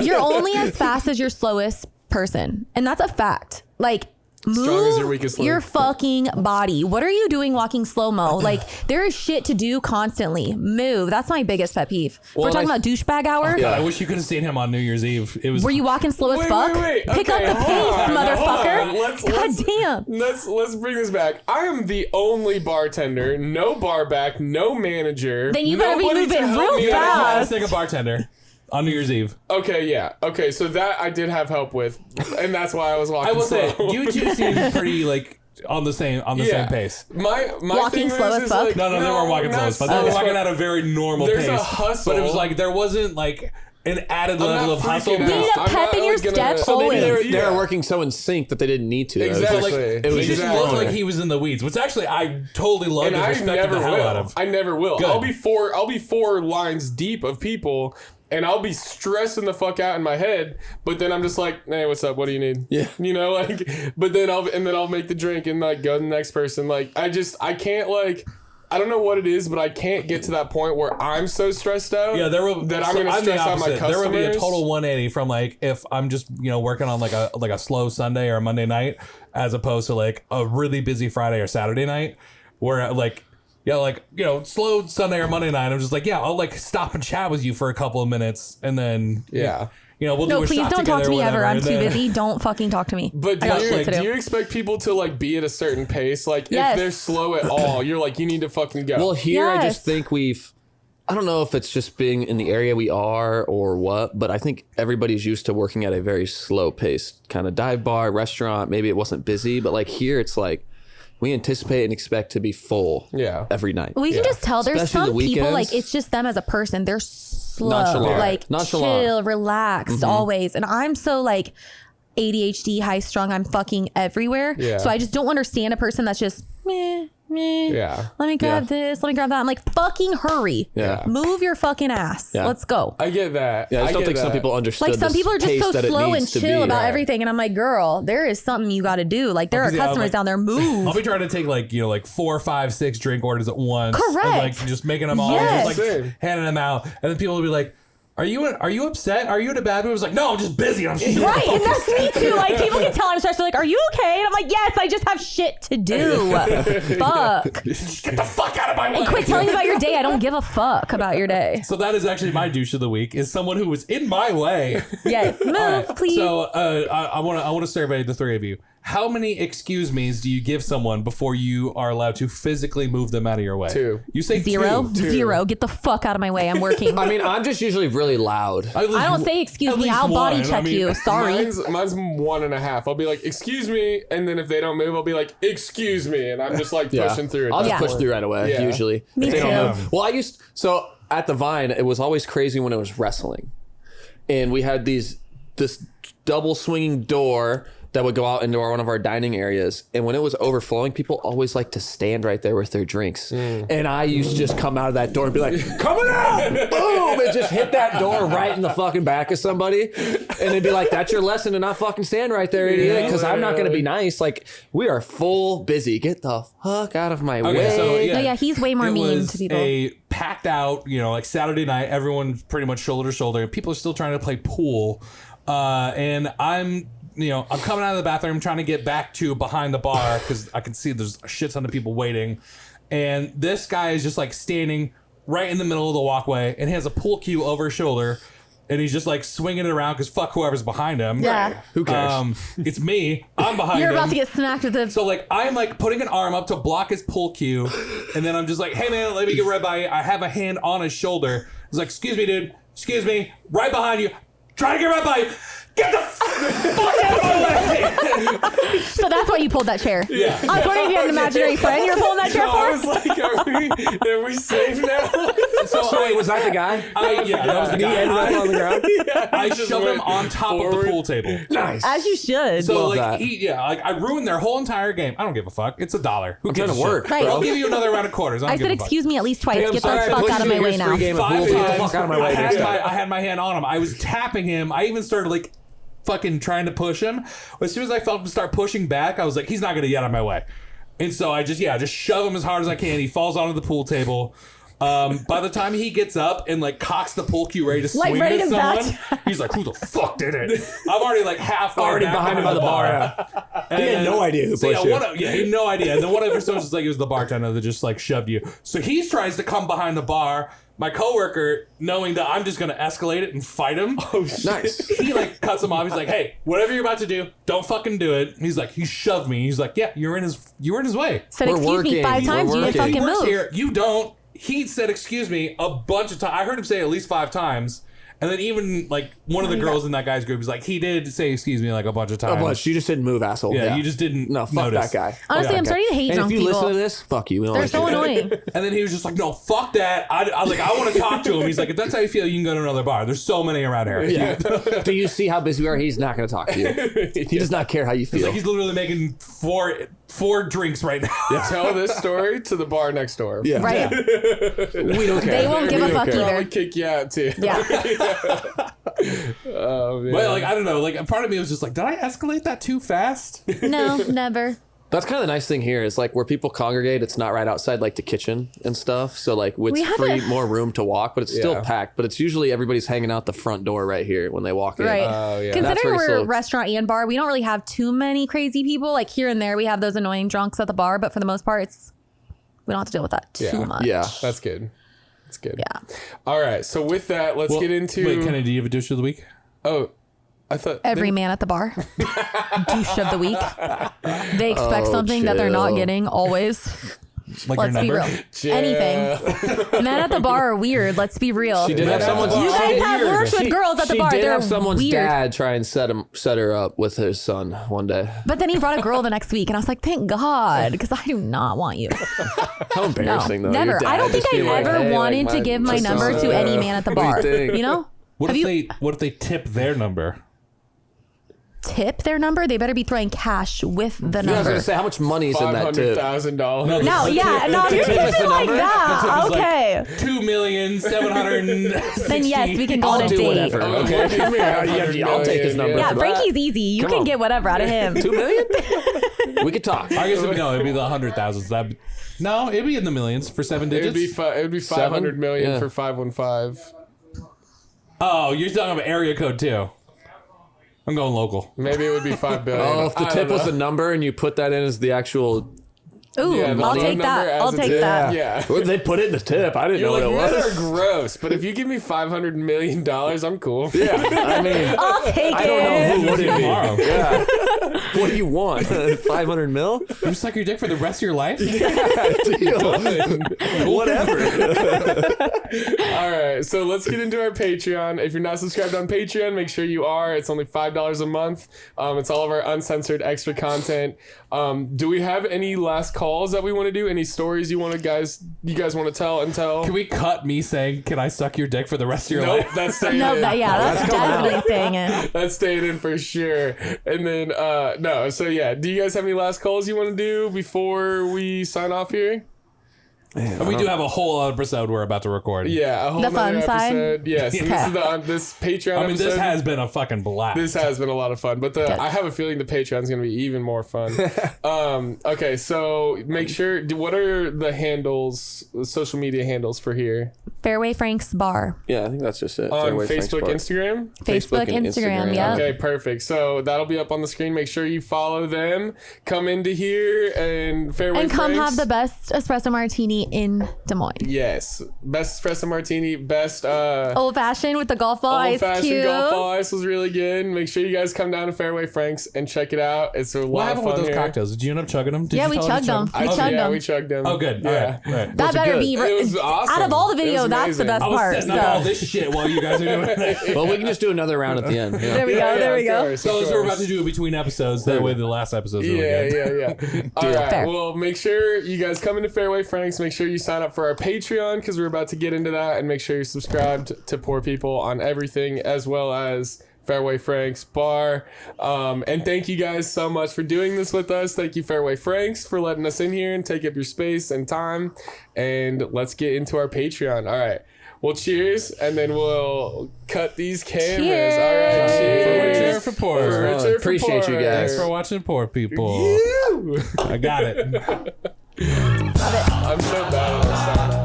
You're only as fast as your slowest person, and that's a fact. Like. Strong as your Move weakest link. your fucking body. What are you doing walking slow-mo? Like, there is shit to do constantly. Move. That's my biggest pet peeve. Well, We're talking and I- about douchebag hour. God, I wish you could have seen him on New Year's Eve. It was. Were you walking slow as fuck? Wait. Pick Okay, up the hold pace, on, motherfucker. hold on. God damn. Let's bring this back. I am the only bartender, no bar back, no manager. Then you better be nobody to moving help real me out. fast. Let's take a bartender on New Year's Eve. Okay, yeah. Okay, so that I did have help with, and that's why I was walking I will slow. say you two seem pretty like on the same same pace. My Walking thing slow is as fuck? like, No, they weren't walking not slow, but they were as walking fuck. at a very normal There's pace. a hustle. But it was like there wasn't like an added I'm level not of hustle. freaking You need out. a pep in your gonna- step So maybe they were, always. they were Yeah. working so in sync that they didn't need to. Exactly. It was, It He was just exactly. looked like he was in the weeds, which actually I totally loved And and I respected never the hell will. out of. I never will. Good. I'll be four lines deep of people, and I'll be stressing the fuck out in my head. But then I'm just like, hey, what's up? What do you need? Yeah. You know, like. But then I'll make the drink and like go to the next person. Like I can't like. I don't know what it is, but I can't get to that point where I'm so stressed out. Yeah, there will. that I'm so gonna the stress out my opposite. customers. There will be a total 180 from like if I'm just working on like a slow Sunday or a Monday night, as opposed to like a really busy Friday or Saturday night, where like. Yeah, like, slow Sunday or Monday night. I'm just like, yeah, I'll like stop and chat with you for a couple of minutes and then, Yeah. we'll do No, a please shot don't talk together to me or ever. whatever, I'm and too then- busy. Don't fucking talk to me. But I got shit to do do. you expect people to like be at a certain pace? Like Yes. if they're slow at all, you're like, you need to fucking go. Well, here I Yes. just think I don't know if it's just being in the area we are or what, but I think everybody's used to working at a very slow pace, kind of dive bar, restaurant. Maybe it wasn't busy, but like here it's like we anticipate and expect to be full every night. We can just tell there's Especially some the people, like, weekends. it's just them as a person. They're slow, Nonchalant. like Nonchalant. chill, relaxed always. And I'm so like ADHD, high strung. I'm fucking everywhere. Yeah. So I just don't understand a person that's just meh. Yeah. Let me grab this. Let me grab that. I'm like, fucking hurry. Yeah. Move your fucking ass. Yeah. Let's go. I get that. Yeah, I just don't get think some that. people understood Like some the people are just pace so that it slow and needs to chill be. about Right. everything, and I'm like, girl, there is something you got to do. Like there are Yeah, customers like- down there. Move. I'll be trying to take like 4, 5, 6 drink orders at once. Correct. And like just making them all, Yes. just like Same. handing them out, and then people will be like, Are you upset? Are you in a bad mood?" I was like, "No, I'm just busy. I'm just Right, and that's me too. Like people can tell I'm stressed. They're like, "Are you okay?" And I'm like, "Yes, I just have shit to do." Fuck. Just get the fuck out of my way. And quit telling me about your day. I don't give a fuck about your day. So that is actually my douche of the week. Is someone who was in my way. Yes, move, All right, please. So I want to survey the three of you. How many excuse me's do you give someone before you are allowed to physically move them out of your way? 2. You say Zero. two. Zero. Get the fuck out of my way. I'm working. I mean, I'm just usually really loud. At least- I don't say excuse at me. least I'll body one. check I mean, you. Sorry. Mine's 1.5. I'll be like, "Excuse me," and then if they don't move, I'll be like, "Excuse me," and I'm just like pushing through it. I'll just Yeah. push through right away. Yeah. Usually, Me If they don't too. move. Well, so at the Vine, it was always crazy when it was wrestling, and we had this double swinging door that would go out into one of our dining areas. And when it was overflowing, people always like to stand right there with their drinks. And I used to just come out of that door and be like, coming out! Boom! And just hit that door right in the fucking back of somebody. And it'd be like, that's your lesson to not fucking stand right there, idiot. Because I'm not going to be nice. Like, we are full busy. Get the fuck out of my way. So, No, yeah, he's way more it mean was to people. a packed out, like Saturday night, everyone's pretty much shoulder to shoulder. People are still trying to play pool. And I'm coming out of the bathroom trying to get back to behind the bar because I can see there's a shit ton of people waiting. And this guy is just like standing right in the middle of the walkway and he has a pool cue over his shoulder. And he's just like swinging it around because fuck whoever's behind him. Yeah. Who cares? It's me. I'm behind You're him. about to get smacked with the. So like I'm like putting an arm up to block his pull cue, and then I'm just like, hey man, let me get right by you. I have a hand on his shoulder. He's like, excuse me, dude. Excuse me. Right behind you. Trying to get right by you. Get the fuck out of my way. So that's why you pulled that chair. Yeah. I was wondering if you had an imaginary friend you were pulling that chair No, I was for. like, are we safe now? So wait, was that the guy? Yeah, that was the He guy. ended up on the ground? I just shoved him went on top of forward. the pool table. Nice. As you should. So Love like that. I ruined their whole entire game. I don't give a fuck. It's $1. Who I'm gives trying a to shit? work, Right. bro. I'll give you another round of quarters. I said, excuse me at least twice. Hey, I'm Get sorry, the I fuck pushed out of you my to way your now. free game of pool. 5 Get the times. fuck out of my way I next had time. I had my hand on him. I was tapping him. I even started like fucking trying to push him. As soon as I felt him start pushing back, I was like, he's not gonna get out of my way. And so I just shove him as hard as I can. He falls onto the pool table. By the time he gets up and like cocks the pull cue ready to swing Like, ready at to someone, back. he's like, who the fuck did it? I'm already like halfway Already back behind him by the bar. And He had no idea who so pushed you. he had no idea. And then one of the was like, it was the bartender that just like shoved you. So he tries to come behind the bar. My coworker, knowing that I'm just gonna escalate it and fight him, Nice. he like cuts him off. He's like, "Hey, whatever you're about to do, don't fucking do it." He's like, "He shoved me." He's like, "Yeah, you were in his way." Said, We're excuse me working. 5 We're times. You didn't working. fucking He works move. here. You don't. He said, "Excuse me," a bunch of times. I heard him say it at least 5 times. And then even like one of the girls in that guy's group is like, he did say excuse me like a bunch of times. But you just didn't move, asshole. Yeah, you just didn't No, fuck notice. that guy. Honestly, Fuck I'm that starting guy. to hate And drunk if you people. listen to this, fuck you. We don't They're like so you. annoying. And then he was just like, no, fuck that. I want to talk to him. He's like, if that's how you feel, you can go to another bar. There's so many around here. Yeah. Do you see how busy we are? He's not going to talk to you. He does not care how you He's feel. like, he's literally making four drinks right now. Tell this story to the bar next door. yeah. Right. We don't care. They won't give a We don't fuck care. either. Probably kick you out too. Yeah. Oh man. But like, I don't know. Like, part of me was just like, did I escalate that too fast? No, never. That's kind of the nice thing here is like where people congregate, it's not right outside like the kitchen and stuff. So like We it's have free, a- more room to walk, but it's still Yeah. packed. But it's usually everybody's hanging out the front door right here when they walk in. Right. Oh, yeah. That's Considering where we're it's a restaurant and bar, we don't really have too many crazy people. Like here and there, we have those annoying drunks at the bar, but for the most part, we don't have to deal with that too Yeah. much. Yeah. That's good. That's good. Yeah. All right. So with that, let's Well, get into. Wait, Kennedy, do you have a douche of the week? Oh, I thought Every man at the bar. Douche of the week. They expect something that they're not chill. getting always. Like Let's your be number? real. Chill. Anything. Men at the bar are weird. Let's be real. She did have someone's. You guys have worked with girls at the she bar. did They're have someone's weird. dad try and set her up with his son one day. But then he brought a girl the next week, and I was like, thank God, because I do not want you. How embarrassing though. Never. Your dad I don't think just I being like, ever "Hey, wanted like, to give my son, number to any man at the bar. What do you think?" You know? What Have if they tip their number? Tip their number? They better be throwing cash with the Yeah, I was number. gonna say how much money's in that tip. $500,000. No, yeah, no, if you're tip is the tipping like number? that, okay. $2,760,000. Then yes, we can go on I'll a do date. whatever. Okay, I'll take his number. Yeah, for that. Frankie's easy. You Come can on. get whatever out of him. $2 million. We could talk. I guess it'd be the 100,000s. No, it'd be in the millions for 7 It digits. would be 500 million Yeah. for 515. Oh, you're talking about area code too. I'm going local. Maybe it would be 5 billion. Oh, if the I tip don't was know. the number and you put that in as the actual, Ooh, Yeah, the I'll phone take number that. as I'll a take tip. that. Yeah. Well, they put it in the tip. I didn't You're know like, what it men was. are gross, but if you give me $500 million, I'm cool. Yeah, I mean, I'll take I don't know it. who would it be. Tomorrow. Yeah. What do you want? 500 mil? You suck your dick for the rest of your life? Deal. Whatever. All right, so let's get into our Patreon. If you're not subscribed on Patreon, make sure you are. It's only $5 a month. It's all of our uncensored extra content. Do we have any last call calls that we want to do? Any stories you guys want to tell? Can we cut me saying, "Can I suck your dick for the rest of your Nope, life"? that's staying No, in. that's definitely staying in. That's staying in for sure. And then no, so yeah. Do you guys have any last calls you want to do before we sign off here? And we do have a whole other episode we're about to record. Yeah, a whole The nother fun side? episode. Yes, Okay. this is this Patreon. I mean, episode. this has been a fucking blast. This has been a lot of fun, but I have a feeling the Patreon's going to be even more fun. Okay, so make sure. What are the handles, the social media handles for here? Fairway Franks Bar. Yeah, I think that's just it. On Fairway Franks Facebook, Bar. Instagram? Facebook, and Instagram, Instagram. yeah. Okay, perfect. So that'll be up on the screen. Make sure you follow them. Come into here and Fairway And come Franks. have the best espresso martini in Des Moines. Yes. Best espresso martini, best Old fashioned with the golf ball ice old-fashioned cube. golf ball ice was really good. Make sure you guys come down to Fairway Franks and check it out. It's a What lot of happened fun with those here. cocktails? Did you end up chugging them? Did Yeah, you we tell them to chugged chug them. We chugged Yeah, them. we chugged them. Oh, good. Yeah. All right. All right. That better good. be. It was awesome. Out of all the It was video, that's the amazing. best I was part. setting up all this shit while you guys are doing it. Well, we can just do another round at the end. Yeah. There we go. There we of go. course, So of as we're about course. to do it between episodes, that way the last episode's really Yeah, good. yeah. All right. Fair. Well, make sure you guys come into Fairway Franks. Make sure you sign up for our Patreon because we're about to get into that, and make sure you're subscribed to Poor People on everything, as well as Fairway Franks Bar. And thank you guys so much for doing this with us. Thank you, Fairway Franks, for letting us in here and take up your space and time. And let's get into our Patreon. All right. Well, cheers, and then we'll cut these cameras. Cheers. All right, cheers. Richard for Poor. For Richard for Appreciate you Poor. guys. Thanks for watching Poor People. You. I got it. I'm so bad at this.